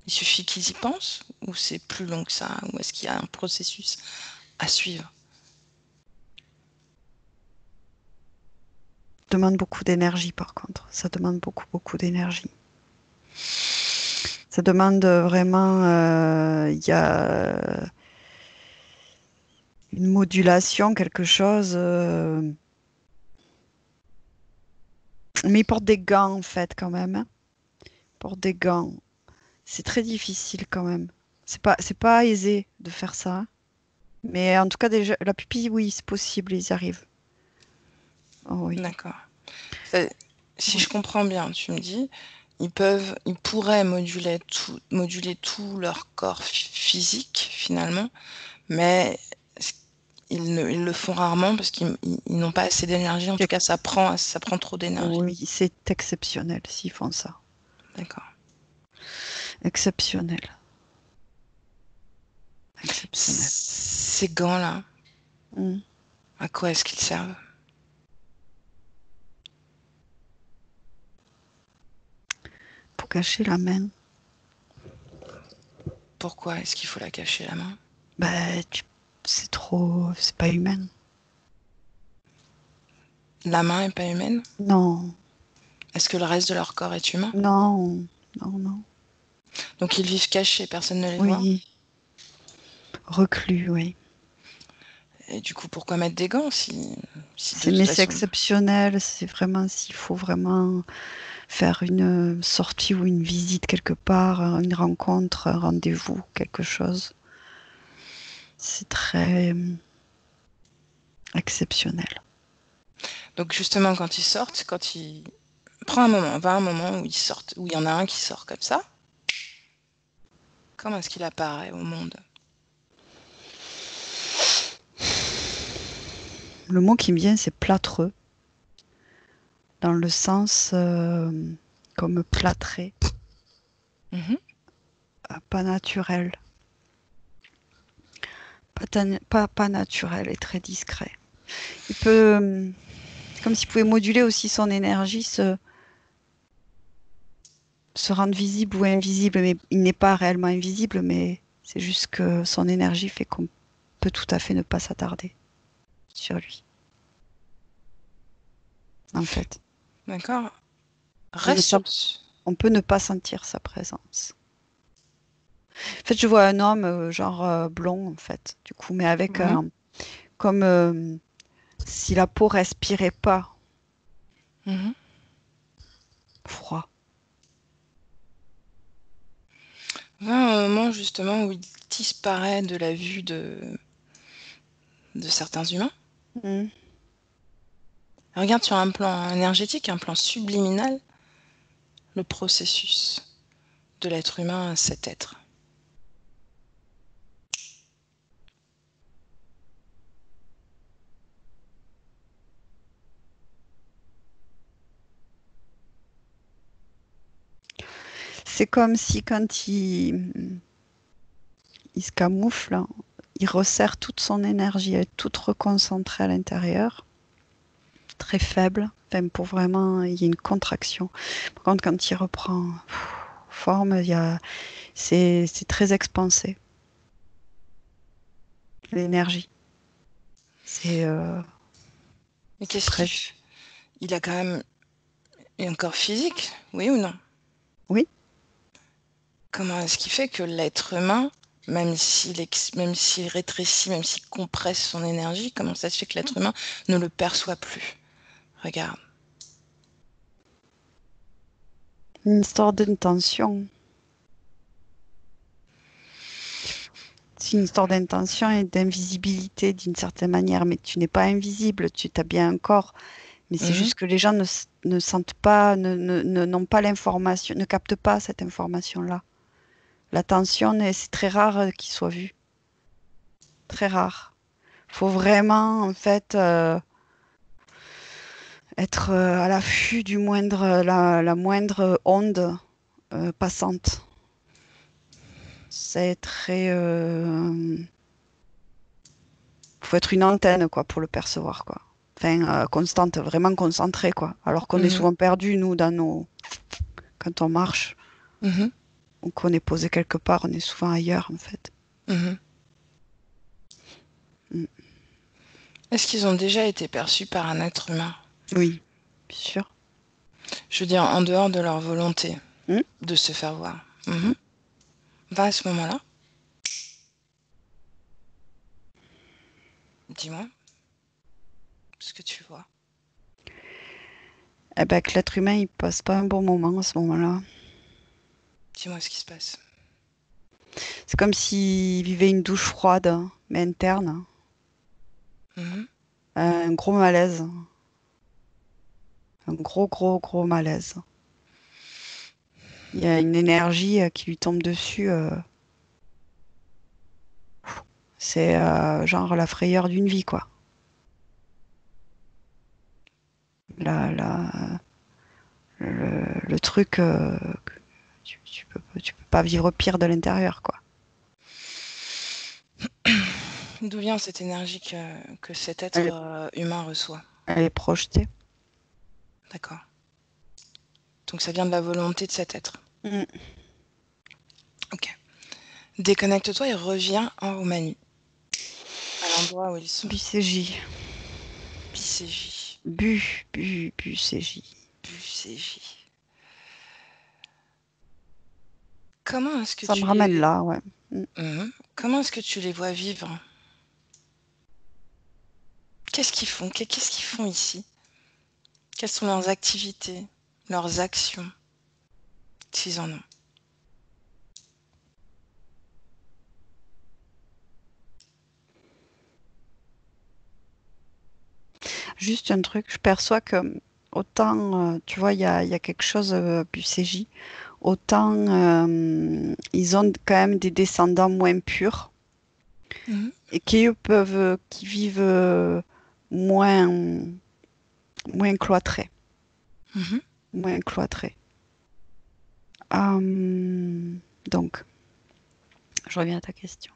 Speaker 1: Il suffit qu'ils y pensent? Ou c'est plus long que ça? Ou est-ce qu'il y a un processus à suivre?
Speaker 2: Demande beaucoup d'énergie, par contre. Ça demande beaucoup, beaucoup d'énergie. Ça demande vraiment, il y a une modulation, quelque chose. Mais ils portent des gants, en fait, quand même. Hein. Ils portent des gants. C'est très difficile, quand même. C'est pas aisé de faire ça. Hein. Mais en tout cas, déjà, la pupille, oui, c'est possible, ils y arrivent. Oh, oui,
Speaker 1: D'accord. C'est- Si
Speaker 2: oui.
Speaker 1: je comprends bien, tu me dis, ils pourraient moduler tout leur corps physique finalement, mais ils le font rarement parce qu'ils n'ont pas assez d'énergie. En tout
Speaker 2: C'est-
Speaker 1: cas, ça prend trop d'énergie.
Speaker 2: Oui, c'est exceptionnel s'ils font ça.
Speaker 1: D'accord.
Speaker 2: Exceptionnel. Exceptionnel.
Speaker 1: Ces gants-là,
Speaker 2: Hmm.
Speaker 1: à quoi est-ce qu'ils servent?
Speaker 2: Pour cacher la main.
Speaker 1: Pourquoi est-ce qu'il faut la cacher la main?
Speaker 2: Ben, c'est trop. C'est pas humain.
Speaker 1: La main est pas humaine?
Speaker 2: Non.
Speaker 1: Est-ce que le reste de leur corps est humain?
Speaker 2: Non, non, non.
Speaker 1: Donc ils vivent cachés, personne ne les voit?
Speaker 2: Oui, reclus, oui.
Speaker 1: Et du coup, pourquoi mettre des gants si de toute
Speaker 2: Mais c'est
Speaker 1: façon...
Speaker 2: exceptionnel, c'est vraiment s'il faut vraiment faire une sortie ou une visite quelque part, une rencontre, un rendez-vous, quelque chose. C'est très exceptionnel.
Speaker 1: Donc justement, quand ils sortent, quand ils... Prends un moment, va un moment où ils sortent, où il y en a un qui sort comme ça. Comment est-ce qu'il apparaît au monde?
Speaker 2: Le mot qui me vient, c'est plâtreux, dans le sens comme plâtré,
Speaker 1: Mhm.
Speaker 2: pas naturel. Pas naturel et très discret. Il peut, comme s'il pouvait moduler aussi son énergie, se rendre visible ou invisible, mais il n'est pas réellement invisible, mais c'est juste que son énergie fait qu'on peut tout à fait ne pas s'attarder sur lui, en fait.
Speaker 1: D'accord?
Speaker 2: Et
Speaker 1: Reste sur...
Speaker 2: on peut ne pas sentir sa présence. En fait, je vois un homme, genre blond, en fait, du coup, mais avec
Speaker 1: Mhm.
Speaker 2: comme si la peau respirait pas
Speaker 1: Mhm.
Speaker 2: froid.
Speaker 1: Va un moment justement où il disparaît de la vue de certains humains.
Speaker 2: Mm.
Speaker 1: Regarde sur un plan énergétique, un plan subliminal, le processus de l'être humain à cet être.
Speaker 2: C'est comme si quand il se camoufle, il resserre toute son énergie, elle est toute reconcentrée à l'intérieur, très faible, enfin, pour vraiment, il y a une contraction. Par contre, quand il reprend forme, c'est très expansé, l'énergie. C'est
Speaker 1: Mais
Speaker 2: c'est
Speaker 1: qu'est-ce qu'il
Speaker 2: très...
Speaker 1: fait? Il a quand même un corps physique, oui ou non?
Speaker 2: Oui,
Speaker 1: Comment est-ce qu'il fait que l'être humain, même s'il rétrécit, même s'il compresse son énergie, comment ça se fait que l'être humain ne le perçoit plus? Regarde.
Speaker 2: une histoire d'intention. C'est une histoire d'intention et d'invisibilité d'une certaine manière, mais tu n'es pas invisible, tu as bien un corps, mais c'est
Speaker 1: Mhm.
Speaker 2: juste que les gens ne sentent pas, n'ont pas l'information, ne captent pas cette information-là. L'attention, c'est très rare qu'il soit vu, très rare. Faut vraiment, en fait, être à l'affût du moindre, la moindre onde passante. C'est très, faut être une antenne, quoi, pour le percevoir, quoi. Enfin, constante, vraiment concentrée, quoi. Alors qu'on est
Speaker 1: Mhm.
Speaker 2: souvent perdu, nous, quand on marche,
Speaker 1: Mhm.
Speaker 2: ou qu'on est posé quelque part, on est souvent ailleurs, en fait.
Speaker 1: Mhm.
Speaker 2: Mm.
Speaker 1: Est-ce qu'ils ont déjà été perçus par un être humain?
Speaker 2: Oui, bien sûr.
Speaker 1: Je veux dire, en dehors de leur volonté
Speaker 2: Mm.
Speaker 1: de se faire voir.
Speaker 2: Mm.
Speaker 1: Mhm. Va à ce moment-là, dis-moi ce que tu vois.
Speaker 2: Eh ben, que l'être humain, il passe pas un bon moment à ce moment-là.
Speaker 1: Dis-moi ce qui se passe.
Speaker 2: C'est comme s'il vivait une douche froide, mais interne.
Speaker 1: Mhm.
Speaker 2: Un gros malaise. Un gros, gros, gros malaise. Il y a une énergie qui lui tombe dessus. C'est genre la frayeur d'une vie, quoi. La, le truc, tu peux pas vivre pire de l'intérieur, quoi.
Speaker 1: D'où vient cette énergie que cet
Speaker 2: Elle
Speaker 1: être
Speaker 2: est,
Speaker 1: humain reçoit?
Speaker 2: elle est projetée.
Speaker 1: D'accord. Donc ça vient de la volonté de cet être.
Speaker 2: Mm.
Speaker 1: Ok. Déconnecte-toi et reviens en Roumanie, à l'endroit où ils sont.
Speaker 2: BCJ.
Speaker 1: BCJ.
Speaker 2: BCJ.
Speaker 1: BUCJ. Comment est-ce que
Speaker 2: Ça me
Speaker 1: tu
Speaker 2: ramène
Speaker 1: les...
Speaker 2: là, ouais.
Speaker 1: Comment est-ce que tu les vois vivre? Qu'est-ce qu'ils font? Qu'est-ce qu'ils font ici? Quelles sont leurs activités, leurs actions, s'ils en ont?
Speaker 2: Juste un truc, je perçois que autant, tu vois, il y a quelque chose BUCJ, autant ils ont quand même des descendants moins purs
Speaker 1: Mhm.
Speaker 2: et qui vivent moins, moins cloîtrés,
Speaker 1: Mhm.
Speaker 2: moins cloîtrés. Donc, je reviens à ta question.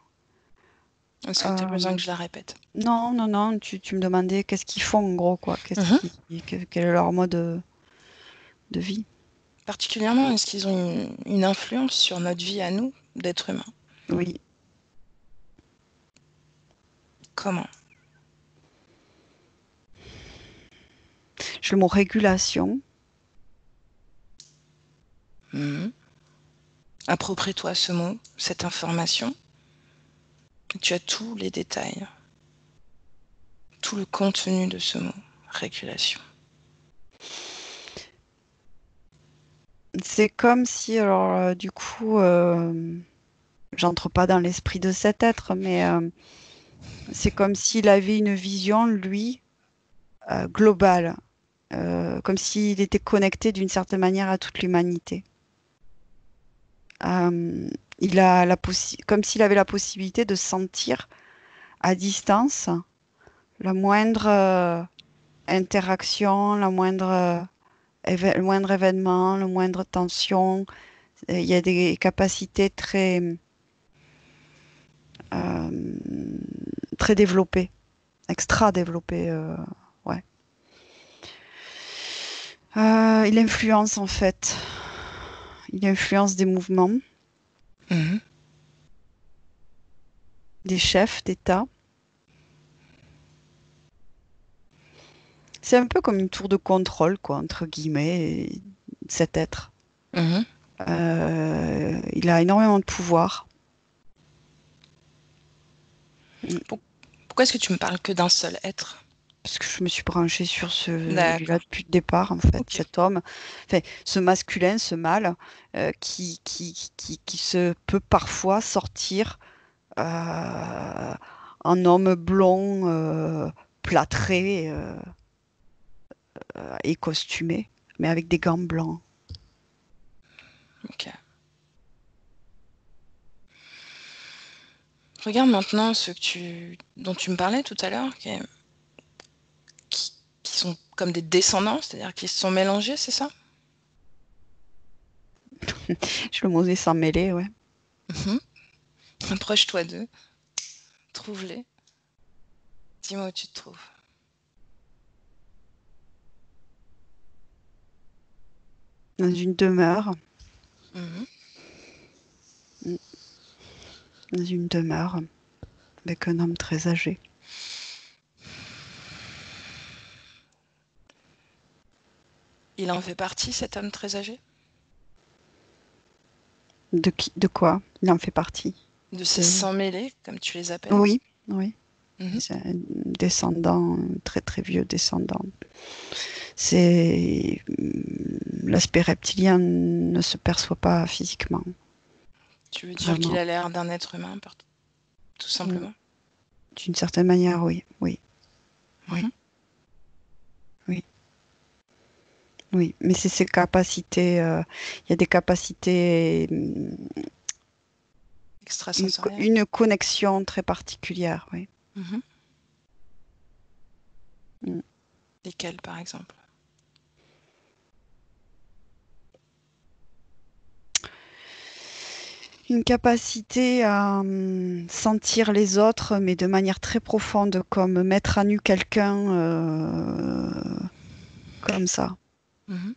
Speaker 1: Est-ce que tu as besoin
Speaker 2: Euh,
Speaker 1: que je la répète?
Speaker 2: non, non, non, tu me demandais qu'est-ce qu'ils font en gros, quoi.
Speaker 1: Mhm.
Speaker 2: Quel est leur mode de vie?
Speaker 1: Particulièrement, est-ce qu'ils ont une influence sur notre vie à nous, d'êtres humains?
Speaker 2: Oui,
Speaker 1: Comment?
Speaker 2: j'ai le mot régulation.
Speaker 1: Mhm. Approprie-toi ce mot, cette information. Tu as tous les détails, tout le contenu de ce mot, régulation.
Speaker 2: C'est comme si, alors du coup, j'entre pas dans l'esprit de cet être, mais c'est comme s'il avait une vision, lui, globale, comme s'il était connecté d'une certaine manière à toute l'humanité. Euh, comme s'il avait la possibilité de sentir à distance la moindre interaction, le moindre événement, la moindre tension. Il y a des capacités euh, très développées, extra développées. Ouais. Il influence en fait. Il influence des mouvements,
Speaker 1: Mhm.
Speaker 2: des chefs d'État. C'est un peu comme une tour de contrôle, quoi, entre guillemets, cet être.
Speaker 1: Mhm.
Speaker 2: Il a énormément de pouvoir. Mm.
Speaker 1: Pourquoi est-ce que tu me parles que d'un seul être?
Speaker 2: Parce que je me suis branchée sur celui-là
Speaker 1: D'accord.
Speaker 2: depuis le départ, en fait,
Speaker 1: Ok.
Speaker 2: cet homme, enfin, ce masculin, ce mâle, qui se peut parfois sortir en homme blond, plâtré et costumé, mais avec des gants blancs.
Speaker 1: Ok. Regarde maintenant dont tu me parlais tout à l'heure, qui sont comme des descendants, c'est-à-dire qui se sont mélangés, c'est ça?
Speaker 2: Je le mot sans mêler, ouais.
Speaker 1: Mhm. Approche-toi d'eux, trouve-les, dis-moi où tu te trouves.
Speaker 2: Dans une demeure,
Speaker 1: Mhm.
Speaker 2: mm, dans une demeure avec un homme très âgé.
Speaker 1: Il en fait partie, cet homme très âgé?
Speaker 2: De quoi? Il en fait partie.
Speaker 1: De ces
Speaker 2: De...
Speaker 1: sans mêlés, comme tu les appelles?
Speaker 2: Oui, oui.
Speaker 1: Mhm.
Speaker 2: C'est un descendant, un très très vieux descendant. C'est l'aspect reptilien ne se perçoit pas physiquement,
Speaker 1: Tu veux dire qu'il
Speaker 2: vraiment.
Speaker 1: a l'air d'un être humain, tout
Speaker 2: Mm.
Speaker 1: simplement?
Speaker 2: D'une certaine manière, oui, oui, oui,
Speaker 1: Mhm.
Speaker 2: oui, oui. Mais c'est ses capacités. Il y a des capacités,
Speaker 1: Extrasensoriel?
Speaker 2: une connexion très particulière, oui.
Speaker 1: Mhm.
Speaker 2: Mm.
Speaker 1: Lesquels, par exemple?
Speaker 2: Une capacité à sentir les autres, mais de manière très profonde, comme mettre à nu quelqu'un comme ça.
Speaker 1: Mhm.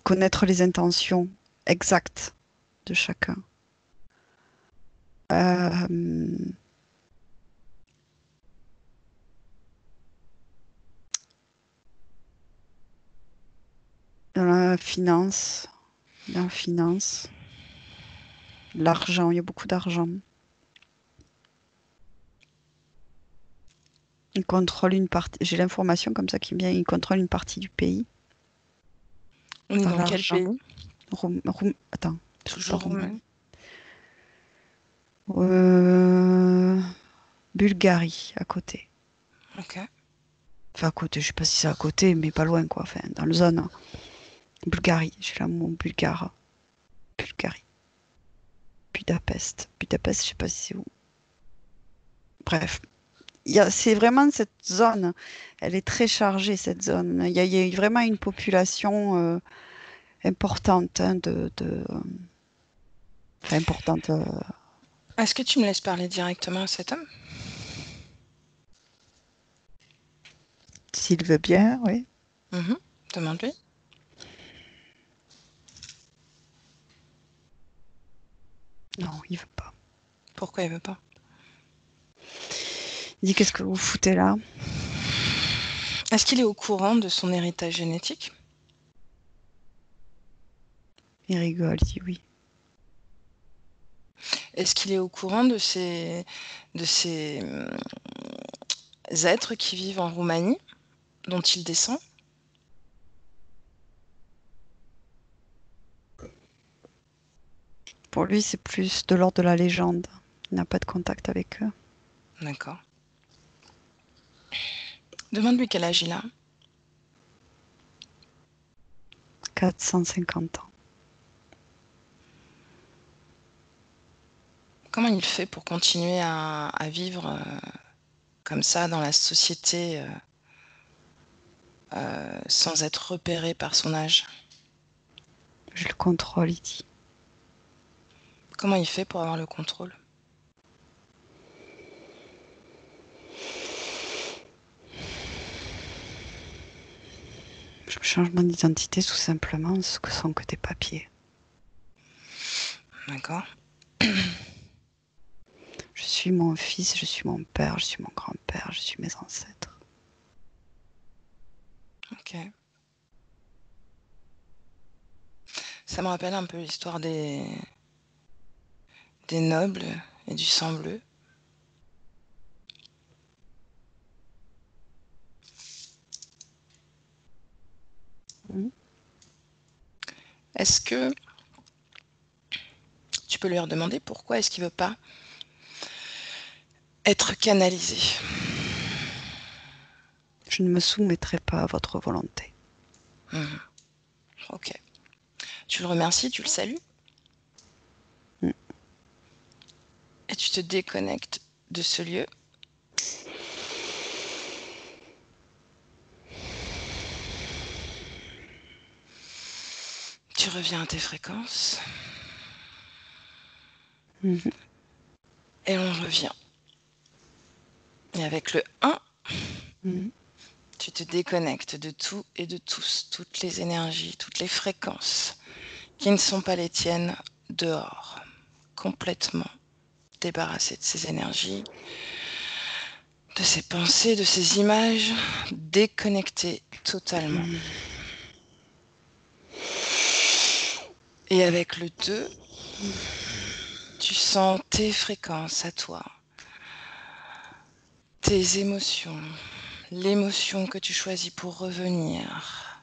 Speaker 2: Connaître les intentions exactes de chacun. Euh, finance. La finance. L'argent, il y a beaucoup d'argent. Il contrôle une partie. J'ai l'information comme ça qui me vient. Il contrôle une partie du pays
Speaker 1: On est
Speaker 2: par
Speaker 1: dans quel
Speaker 2: l'argent.
Speaker 1: pays?
Speaker 2: Attends, pas
Speaker 1: Toujours
Speaker 2: Roumanie.
Speaker 1: Roumanie.
Speaker 2: Bulgarie, à côté.
Speaker 1: Ok.
Speaker 2: Enfin, à côté, je sais pas si c'est à côté, mais pas loin, quoi. Enfin, dans la zone. Bulgarie, j'ai là mon bulgare. Bulgarie. Budapest. Budapest, je sais pas si c'est où. Bref. C'est vraiment cette zone. Elle est très chargée, cette zone. Il y a vraiment une population importante, hein, enfin, importante.
Speaker 1: Est-ce que tu me laisses parler directement à cet homme?
Speaker 2: S'il veut bien, oui.
Speaker 1: Demande-lui.
Speaker 2: Non, il veut pas.
Speaker 1: Pourquoi il veut pas?
Speaker 2: Il dit, qu'est-ce que vous foutez là?
Speaker 1: Est-ce qu'il est au courant de son héritage génétique?
Speaker 2: Il rigole, il dit oui.
Speaker 1: Est-ce qu'il est au courant de ces êtres qui vivent en Roumanie, dont il descend?
Speaker 2: Pour lui, c'est plus de l'ordre de la légende. Il n'a pas de contact avec eux.
Speaker 1: D'accord. Demande-lui quel âge il a.
Speaker 2: 450 ans.
Speaker 1: Comment il fait pour continuer à vivre comme ça dans la société sans être repéré par son âge?
Speaker 2: Je le contrôle, il dit.
Speaker 1: Comment il fait pour avoir le contrôle?
Speaker 2: Je change mon identité tout simplement, ce que sont que des papiers.
Speaker 1: D'accord.
Speaker 2: Je suis mon fils, je suis mon père, je suis mon grand-père, je suis mes ancêtres.
Speaker 1: Ok. Ça me rappelle un peu l'histoire des nobles et du sang bleu.
Speaker 2: Mhm.
Speaker 1: Est-ce que tu peux lui redemander pourquoi est-ce qu'il veut pas être canalisé?
Speaker 2: Je ne me soumettrai pas à votre volonté.
Speaker 1: Mhm. Ok. Tu le remercies, tu le salues
Speaker 2: Mhm.
Speaker 1: et tu te déconnectes de ce lieu. Tu reviens à tes fréquences
Speaker 2: Mhm.
Speaker 1: et on revient. Et avec le 1,
Speaker 2: Mhm.
Speaker 1: tu te déconnectes de tout et de tous, toutes les énergies, toutes les fréquences qui ne sont pas les tiennes dehors, complètement débarrassé de ces énergies, de ces pensées, de ces images, déconnecté totalement. Et avec le 2, tu sens tes fréquences à toi, tes émotions, l'émotion que tu choisis pour revenir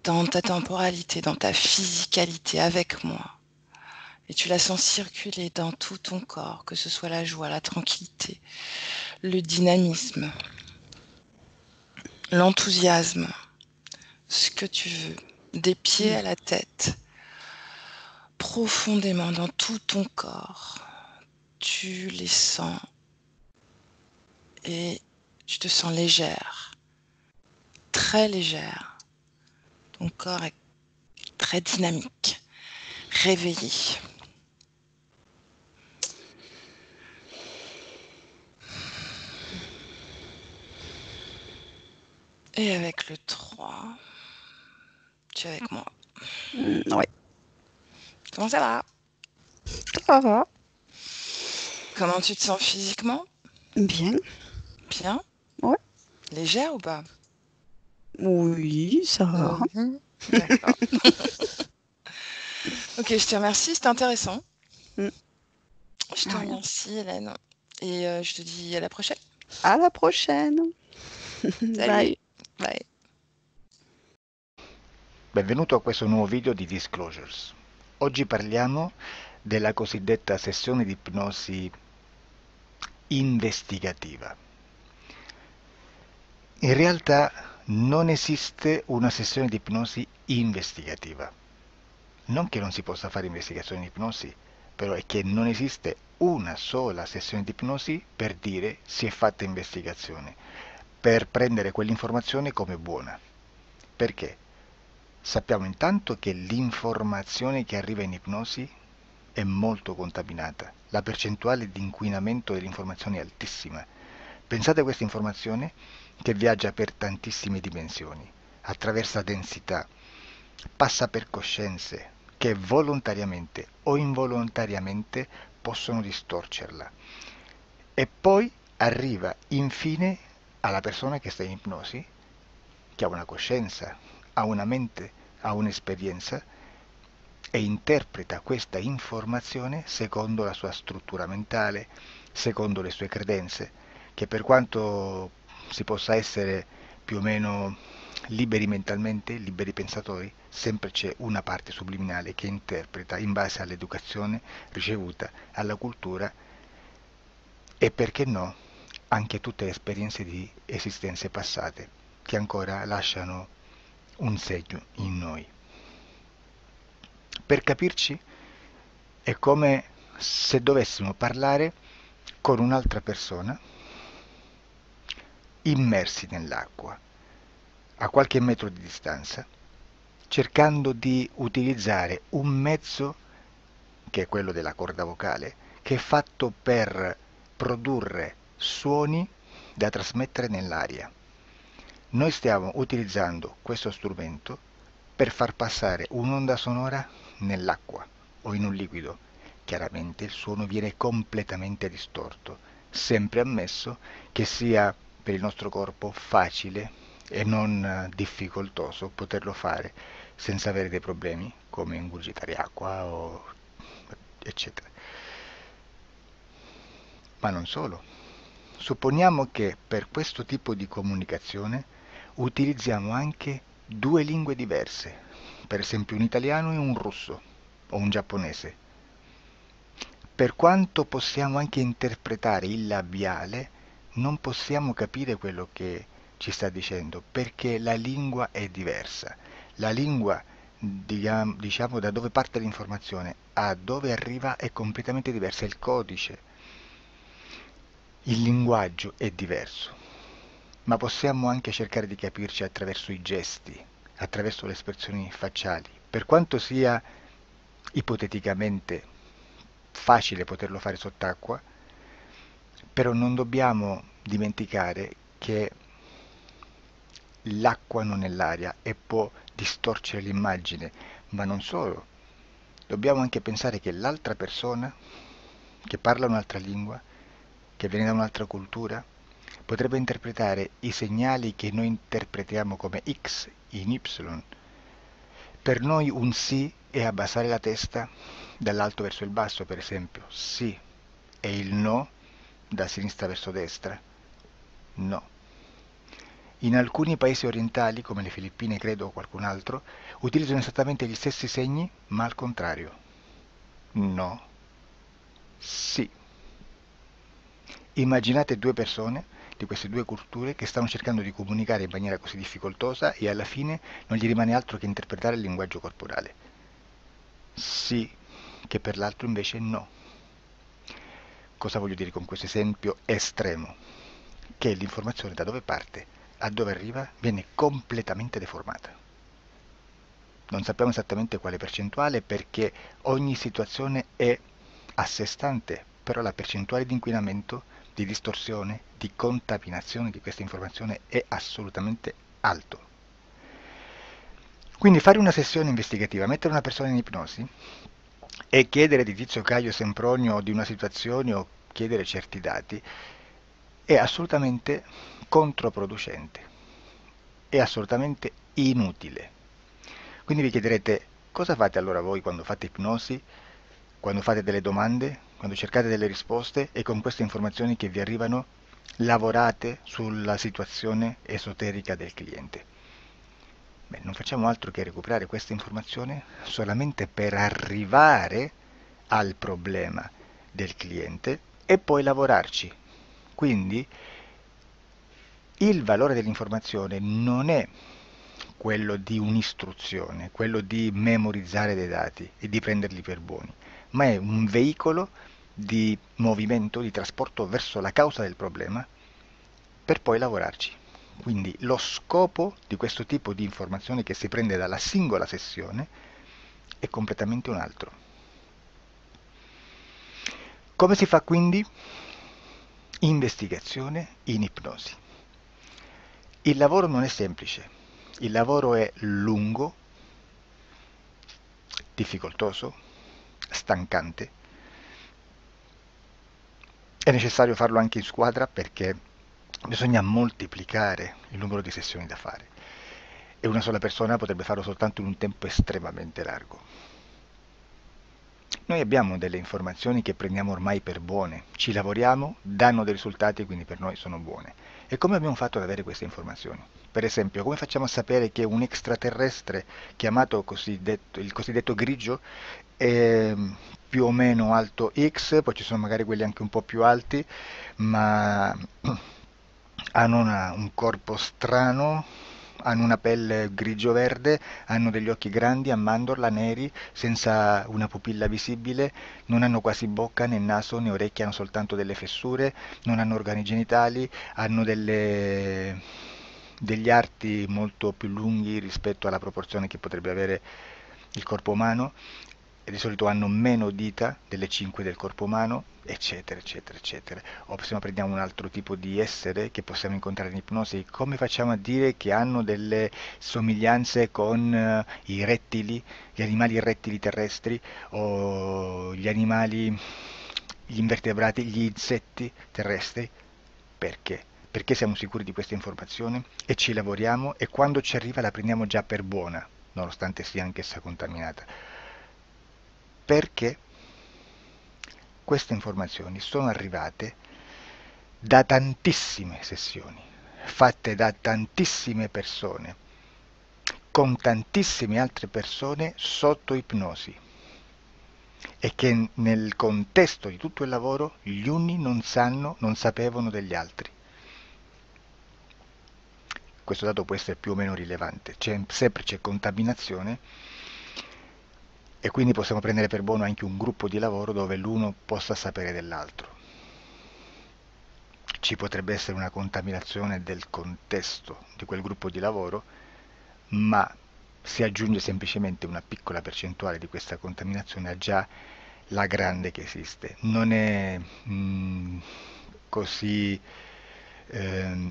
Speaker 1: dans ta temporalité, dans ta physicalité avec moi. Et tu la sens circuler dans tout ton corps, que ce soit la joie, la tranquillité, le dynamisme, l'enthousiasme, ce que tu veux, des pieds à la tête, profondément dans tout ton corps. Tu les sens et tu te sens légère, très légère. Ton corps est très dynamique, réveillé. Et avec le 3, tu es avec moi.
Speaker 2: Ouais,
Speaker 1: Comment ça va?
Speaker 2: ça va.
Speaker 1: Comment tu te sens physiquement?
Speaker 2: Bien.
Speaker 1: Bien?
Speaker 2: Ouais.
Speaker 1: Légère ou pas?
Speaker 2: Oui, ça va.
Speaker 1: Mhm. D'accord. Ok, je te remercie, c'était intéressant.
Speaker 2: Mm.
Speaker 1: Je te
Speaker 2: Rien.
Speaker 1: remercie, Hélène. Et je te dis à la prochaine.
Speaker 2: À la prochaine.
Speaker 1: Salut.
Speaker 2: Bye.
Speaker 1: Bye.
Speaker 3: Benvenuto a questo nuovo video di Disclosures. Oggi parliamo della cosiddetta sessione di ipnosi investigativa. In realtà non esiste una sessione di ipnosi investigativa. Non che non si possa fare investigazione di ipnosi, però è che non esiste una sola sessione di ipnosi per dire si è fatta investigazione, per prendere quell'informazione come buona. Perché? Sappiamo intanto che l'informazione che arriva in ipnosi è molto contaminata. La percentuale di inquinamento dell'informazione è altissima. Pensate a questa informazione che viaggia per tantissime dimensioni, attraversa densità, passa per coscienze che volontariamente o involontariamente possono distorcerla. E poi arriva infine alla persona che sta in ipnosi, che ha una coscienza, ha una mente, ha un'esperienza e interpreta questa informazione secondo la sua struttura mentale, secondo le sue credenze, che per quanto si possa essere più o meno liberi mentalmente, liberi pensatori, sempre c'è una parte subliminale che interpreta in base all'educazione ricevuta, alla cultura e perché no, anche tutte le esperienze di esistenze passate che ancora lasciano un segno in noi. Per capirci, è come se dovessimo parlare con un'altra persona immersi nell'acqua, a qualche metro di distanza, cercando di utilizzare un mezzo, che è quello della corda vocale, che è fatto per produrre suoni da trasmettere nell'aria. Noi stiamo utilizzando questo strumento per far passare un'onda sonora nell'acqua o in un liquido. Chiaramente il suono viene completamente distorto, sempre ammesso che sia per il nostro corpo facile e non difficoltoso poterlo fare senza avere dei problemi come ingurgitare acqua o eccetera. Ma non solo. Supponiamo che per questo tipo di comunicazione utilizziamo anche due lingue diverse, per esempio un italiano e un russo o un giapponese. Per quanto possiamo anche interpretare il labiale, non possiamo capire quello che ci sta dicendo, perché la lingua è diversa. La lingua, diciamo, da dove parte l'informazione a dove arriva è completamente diversa, il codice, il linguaggio è diverso, ma possiamo anche cercare di capirci attraverso i gesti, attraverso le espressioni facciali. Per quanto sia ipoteticamente facile poterlo fare sott'acqua, però non dobbiamo dimenticare che l'acqua non è l'aria e può distorcere l'immagine, ma non solo. Dobbiamo anche pensare che l'altra persona, che parla un'altra lingua, che viene da un'altra cultura, potrebbe interpretare i segnali che noi interpretiamo come X in Y. Per noi un sì è abbassare la testa dall'alto verso il basso, per esempio, sì, e il no da sinistra verso destra, no. In alcuni paesi orientali, come le Filippine credo o qualcun altro, utilizzano esattamente gli stessi segni, ma al contrario. No, sì. Immaginate due persone di queste due culture che stanno cercando di comunicare in maniera così difficoltosa e alla fine non gli rimane altro che interpretare il linguaggio corporale. Sì, che per l'altro invece no. Cosa voglio dire con questo esempio estremo? Che l'informazione da dove parte a dove arriva viene completamente deformata. Non sappiamo esattamente quale percentuale perché ogni situazione è a sé stante, però la percentuale di inquinamento, di distorsione, di contaminazione di questa informazione è assolutamente alto. Quindi fare una sessione investigativa, mettere una persona in ipnosi e chiedere di Tizio Caio Sempronio di una situazione o chiedere certi dati è assolutamente controproducente, è assolutamente inutile. Quindi vi chiederete, cosa fate allora voi quando fate ipnosi, quando fate delle domande, quando cercate delle risposte e con queste informazioni che vi arrivano lavorate sulla situazione esoterica del cliente? Beh, non facciamo altro che recuperare questa informazione solamente per arrivare al problema del cliente e poi lavorarci. Quindi il valore dell'informazione non è quello di un'istruzione, quello di memorizzare dei dati e di prenderli per buoni, ma è un veicolo di movimento, di trasporto verso la causa del problema per poi lavorarci. Quindi lo scopo di questo tipo di informazione che si prende dalla singola sessione è completamente un altro. Come si fa quindi? Investigazione in ipnosi. Il lavoro non è semplice, il lavoro è lungo, difficoltoso, stancante. È necessario farlo anche in squadra perché bisogna moltiplicare il numero di sessioni da fare e una sola persona potrebbe farlo soltanto in un tempo estremamente largo. Noi abbiamo delle informazioni che prendiamo ormai per buone, ci lavoriamo, danno dei risultati e quindi per noi sono buone. E come abbiamo fatto ad avere queste informazioni? Per esempio, come facciamo a sapere che un extraterrestre chiamato il cosiddetto grigio è più o meno alto X, poi ci sono magari quelli anche un po' più alti, ma hanno un corpo strano, hanno una pelle grigio-verde, hanno degli occhi grandi a mandorla, neri, senza una pupilla visibile, non hanno quasi bocca né naso né orecchie, hanno soltanto delle fessure, non hanno organi genitali, hanno degli arti molto più lunghi rispetto alla proporzione che potrebbe avere il corpo umano, e di solito hanno meno dita delle 5 del corpo umano, eccetera, eccetera, eccetera. O se no prendiamo un altro tipo di essere che possiamo incontrare in ipnosi, come facciamo a dire che hanno delle somiglianze con i rettili, gli animali rettili terrestri o gli invertebrati, gli insetti terrestri? Perché? Perché siamo sicuri di questa informazione e ci lavoriamo e quando ci arriva la prendiamo già per buona, nonostante sia anch'essa contaminata. Perché queste informazioni sono arrivate da tantissime sessioni, fatte da tantissime persone, con tantissime altre persone sotto ipnosi e che nel contesto di tutto il lavoro gli uni non sapevano degli altri. Questo dato può essere più o meno rilevante, sempre c'è contaminazione e quindi possiamo prendere per buono anche un gruppo di lavoro dove l'uno possa sapere dell'altro. Ci potrebbe essere una contaminazione del contesto di quel gruppo di lavoro, ma si aggiunge semplicemente una piccola percentuale di questa contaminazione a già la grande che esiste. Non è così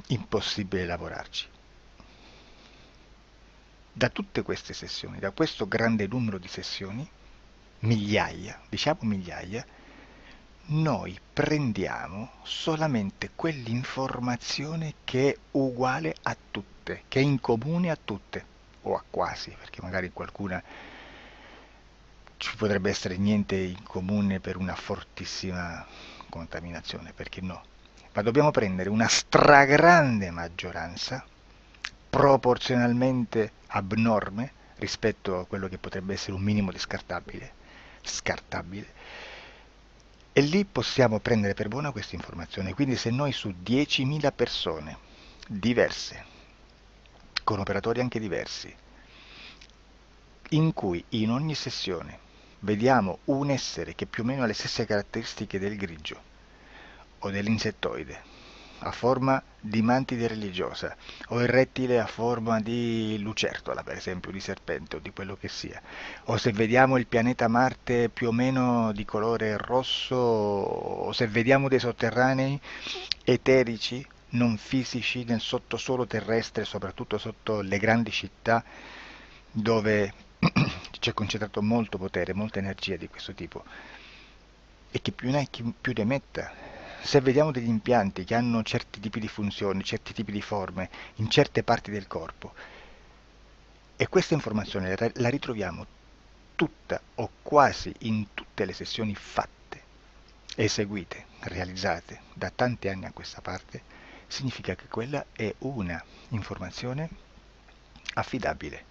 Speaker 3: impossibile lavorarci. Da tutte queste sessioni, da questo grande numero di sessioni, migliaia, diciamo migliaia, noi prendiamo solamente quell'informazione che è uguale a tutte, che è in comune a tutte, o a quasi, perché magari qualcuna ci potrebbe essere niente in comune per una fortissima contaminazione, perché no? Ma dobbiamo prendere una stragrande maggioranza, proporzionalmente abnorme rispetto a quello che potrebbe essere un minimo di scartabile, e lì possiamo prendere per buona questa informazione. Quindi se noi su 10.000 persone diverse, con operatori anche diversi, in cui in ogni sessione vediamo un essere che più o meno ha le stesse caratteristiche del grigio o dell'insettoide, a forma di mantide religiosa, o il rettile a forma di lucertola, per esempio, di serpente o di quello che sia, o se vediamo il pianeta Marte più o meno di colore rosso, o se vediamo dei sotterranei eterici, non fisici, nel sottosuolo terrestre, soprattutto sotto le grandi città, dove c'è concentrato molto potere, molta energia di questo tipo, e che più ne hai più ne metta. Se vediamo degli impianti che hanno certi tipi di funzioni, certi tipi di forme in certe parti del corpo, E questa informazione la ritroviamo tutta o quasi in tutte le sessioni fatte, eseguite, realizzate da tanti anni a questa parte. Significa che quella è una informazione affidabile.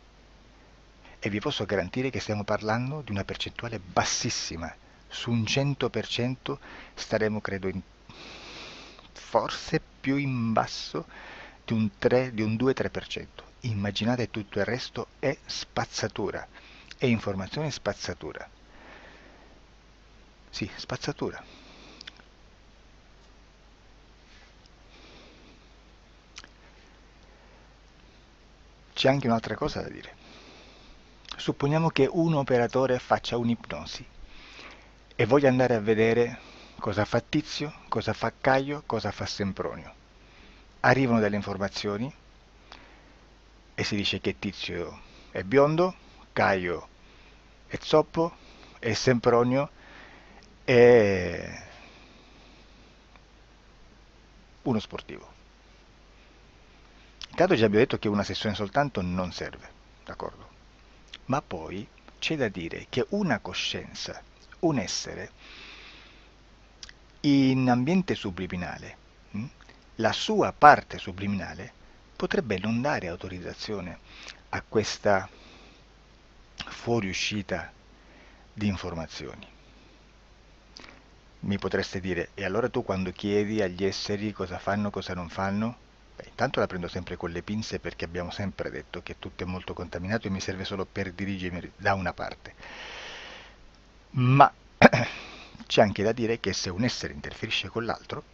Speaker 3: E vi posso garantire che stiamo parlando di una percentuale bassissima. Su un 100% staremo, credo, forse più in basso di un 2-3%. Immaginate, tutto il resto è spazzatura, è informazione spazzatura. Sì, spazzatura. C'è anche un'altra cosa da dire. Supponiamo che un operatore faccia un'ipnosi e voglia andare a vedere cosa fa Tizio, cosa fa Caio, cosa fa Sempronio. Arrivano delle informazioni e si dice che Tizio è biondo, Caio è zoppo e Sempronio è uno sportivo. Intanto già abbiamo detto che una sessione soltanto non serve, d'accordo? Ma poi c'è da dire che una coscienza, un essere, in ambiente subliminale, la sua parte subliminale potrebbe non dare autorizzazione a questa fuoriuscita di informazioni. Mi potreste dire, e allora tu quando chiedi agli esseri cosa fanno, cosa non fanno? Beh, intanto la prendo sempre con le pinze perché abbiamo sempre detto che tutto è molto contaminato e mi serve solo per dirigermi da una parte. Ma c'è anche da dire che se un essere interferisce con l'altro,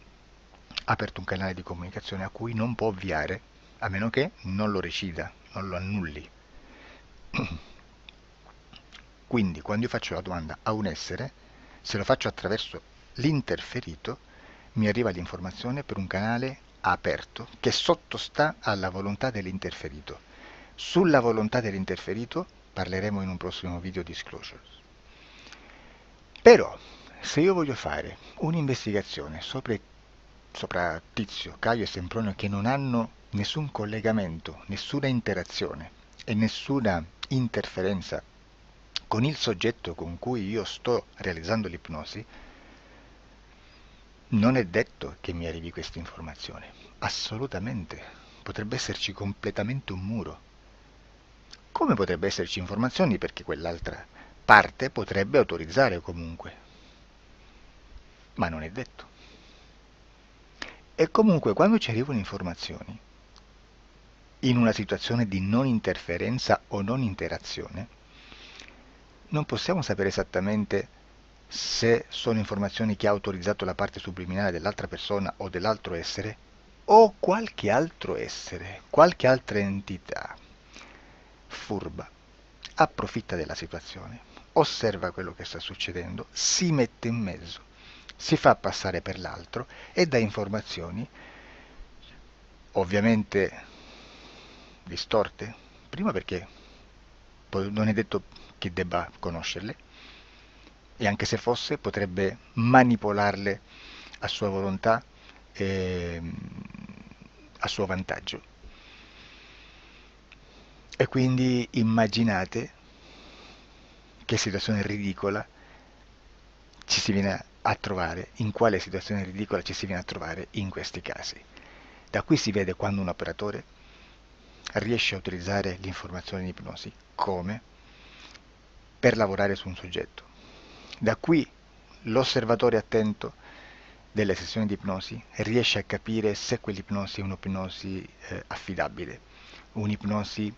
Speaker 3: ha aperto un canale di comunicazione a cui non può ovviare, a meno che non lo recida, non lo annulli. Quindi quando io faccio la domanda a un essere, se lo faccio attraverso l'interferito, mi arriva l'informazione per un canale aperto che sottostà alla volontà dell'interferito. Sulla volontà dell'interferito parleremo in un prossimo video disclosures. Però, se io voglio fare un'investigazione sopra Tizio, Caio e Sempronio che non hanno nessun collegamento, nessuna interazione e nessuna interferenza con il soggetto con cui io sto realizzando l'ipnosi, non è detto che mi arrivi questa informazione. Assolutamente. Potrebbe esserci completamente un muro. Come potrebbe esserci informazioni perché quell'altra parte potrebbe autorizzare comunque. Ma non è detto. E comunque quando ci arrivano informazioni, in una situazione di non interferenza o non interazione, non possiamo sapere esattamente se sono informazioni che ha autorizzato la parte subliminale dell'altra persona o dell'altro essere, o qualche altro essere, qualche altra entità furba, approfitta della situazione, osserva quello che sta succedendo, si mette in mezzo, si fa passare per l'altro e dà informazioni, ovviamente distorte, prima perché non è detto che debba conoscerle, e anche se fosse potrebbe manipolarle a sua volontà e a suo vantaggio. E quindi immaginate che situazione ridicola ci si viene a trovare, in quale situazione ridicola ci si viene a trovare in questi casi. Da qui si vede quando un operatore riesce a utilizzare l'informazione in ipnosi come per lavorare su un soggetto. Da qui l'osservatore attento delle sessioni di ipnosi riesce a capire se quell'ipnosi è un'ipnosi affidabile, un'ipnosi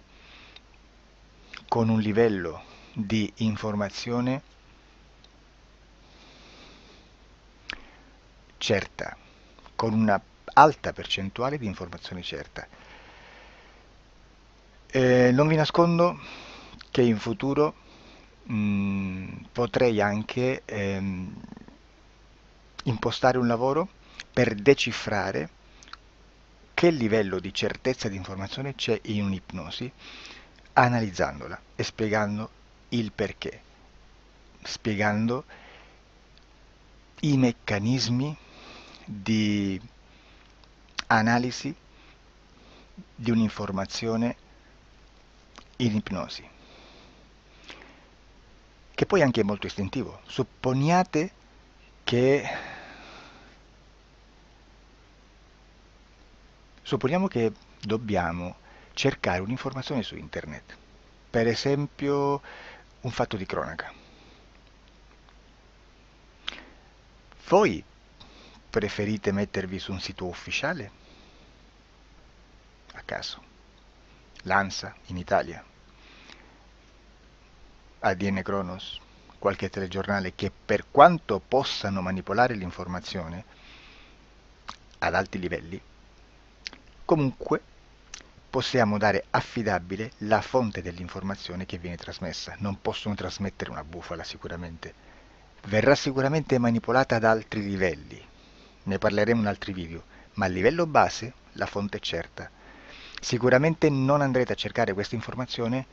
Speaker 3: con un livello di informazione certa, con una alta percentuale di informazione certa. Non vi nascondo che in futuro potrei anche impostare un lavoro per decifrare che livello di certezza di informazione c'è in un'ipnosi, analizzandola e spiegando il perché, spiegando i meccanismi di analisi di un'informazione in ipnosi, che poi anche è molto istintivo. Supponiamo che dobbiamo cercare un'informazione su internet, per esempio un fatto di cronaca. Voi preferite mettervi su un sito ufficiale? A caso. L'ANSA in Italia, ADN Kronos, qualche telegiornale che per quanto possano manipolare l'informazione ad alti livelli, comunque possiamo dare affidabile la fonte dell'informazione che viene trasmessa. Non possono trasmettere una bufala sicuramente. Verrà sicuramente manipolata ad altri livelli. Ne parleremo in altri video, ma a livello base la fonte è certa. Sicuramente non andrete a cercare questa informazione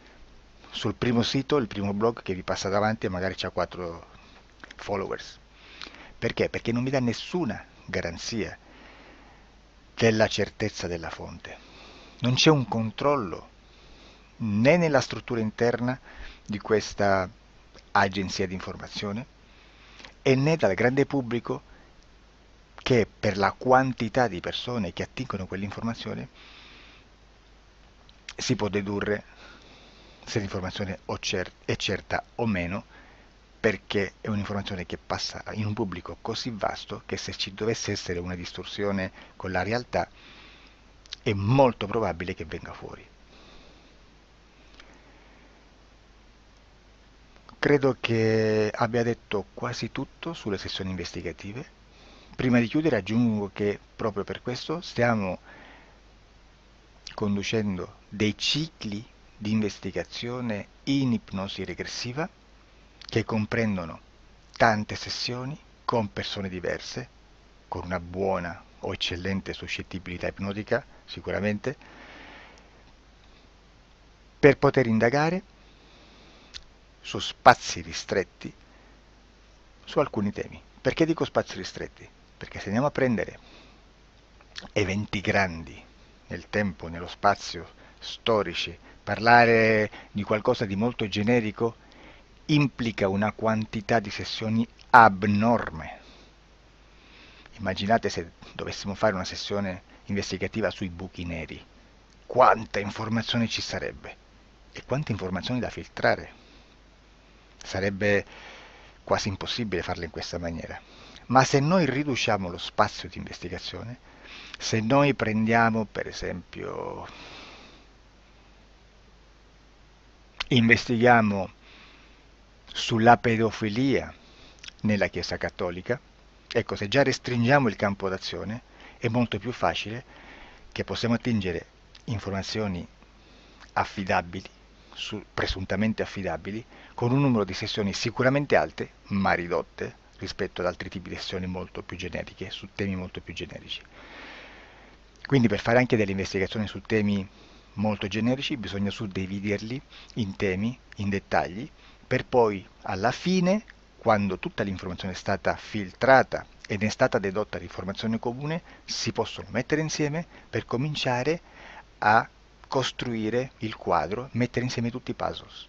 Speaker 3: sul primo sito, il primo blog che vi passa davanti e magari c'ha 4 followers. Perché? Perché non vi dà nessuna garanzia della certezza della fonte. Non c'è un controllo né nella struttura interna di questa agenzia di informazione e né dal grande pubblico, che per la quantità di persone che attingono quell'informazione si può dedurre se l'informazione è certa o meno, perché è un'informazione che passa in un pubblico così vasto che se ci dovesse essere una distorsione con la realtà è molto probabile che venga fuori. Credo che abbia detto quasi tutto sulle sessioni investigative. Prima di chiudere aggiungo che proprio per questo stiamo conducendo dei cicli di investigazione in ipnosi regressiva che comprendono tante sessioni con persone diverse, con una buona o eccellente suscettibilità ipnotica sicuramente, per poter indagare su spazi ristretti su alcuni temi. Perché dico spazi ristretti? Perché se andiamo a prendere eventi grandi nel tempo, nello spazio, storici, parlare di qualcosa di molto generico implica una quantità di sessioni abnorme. Immaginate se dovessimo fare una sessione investigativa sui buchi neri. Quanta informazione ci sarebbe e quante informazioni da filtrare. Sarebbe quasi impossibile farlo in questa maniera. Ma se noi riduciamo lo spazio di investigazione, se noi prendiamo per esempio, investighiamo sulla pedofilia nella Chiesa Cattolica, ecco, se già restringiamo il campo d'azione è molto più facile che possiamo attingere informazioni affidabili, presuntamente affidabili, con un numero di sessioni sicuramente alte, ma ridotte rispetto ad altri tipi di sessioni molto più generiche, su temi molto più generici. Quindi per fare anche delle investigazioni su temi molto generici bisogna suddividerli in temi, in dettagli, per poi alla fine, quando tutta l'informazione è stata filtrata ed è stata dedotta l'informazione comune, si possono mettere insieme per cominciare a costruire il quadro, mettere insieme tutti i puzzles.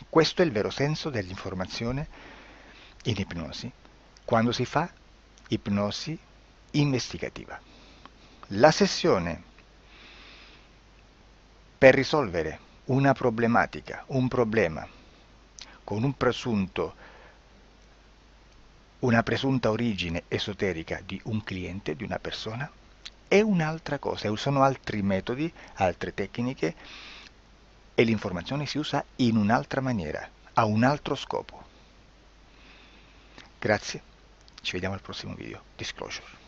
Speaker 3: Questo è il vero senso dell'informazione in ipnosi, quando si fa ipnosi investigativa. La sessione per risolvere una problematica, un problema, con una presunta origine esoterica di un cliente, di una persona, è un'altra cosa, sono altri metodi, altre tecniche e l'informazione si usa in un'altra maniera, ha un altro scopo. Grazie, ci vediamo al prossimo video. Disclosure.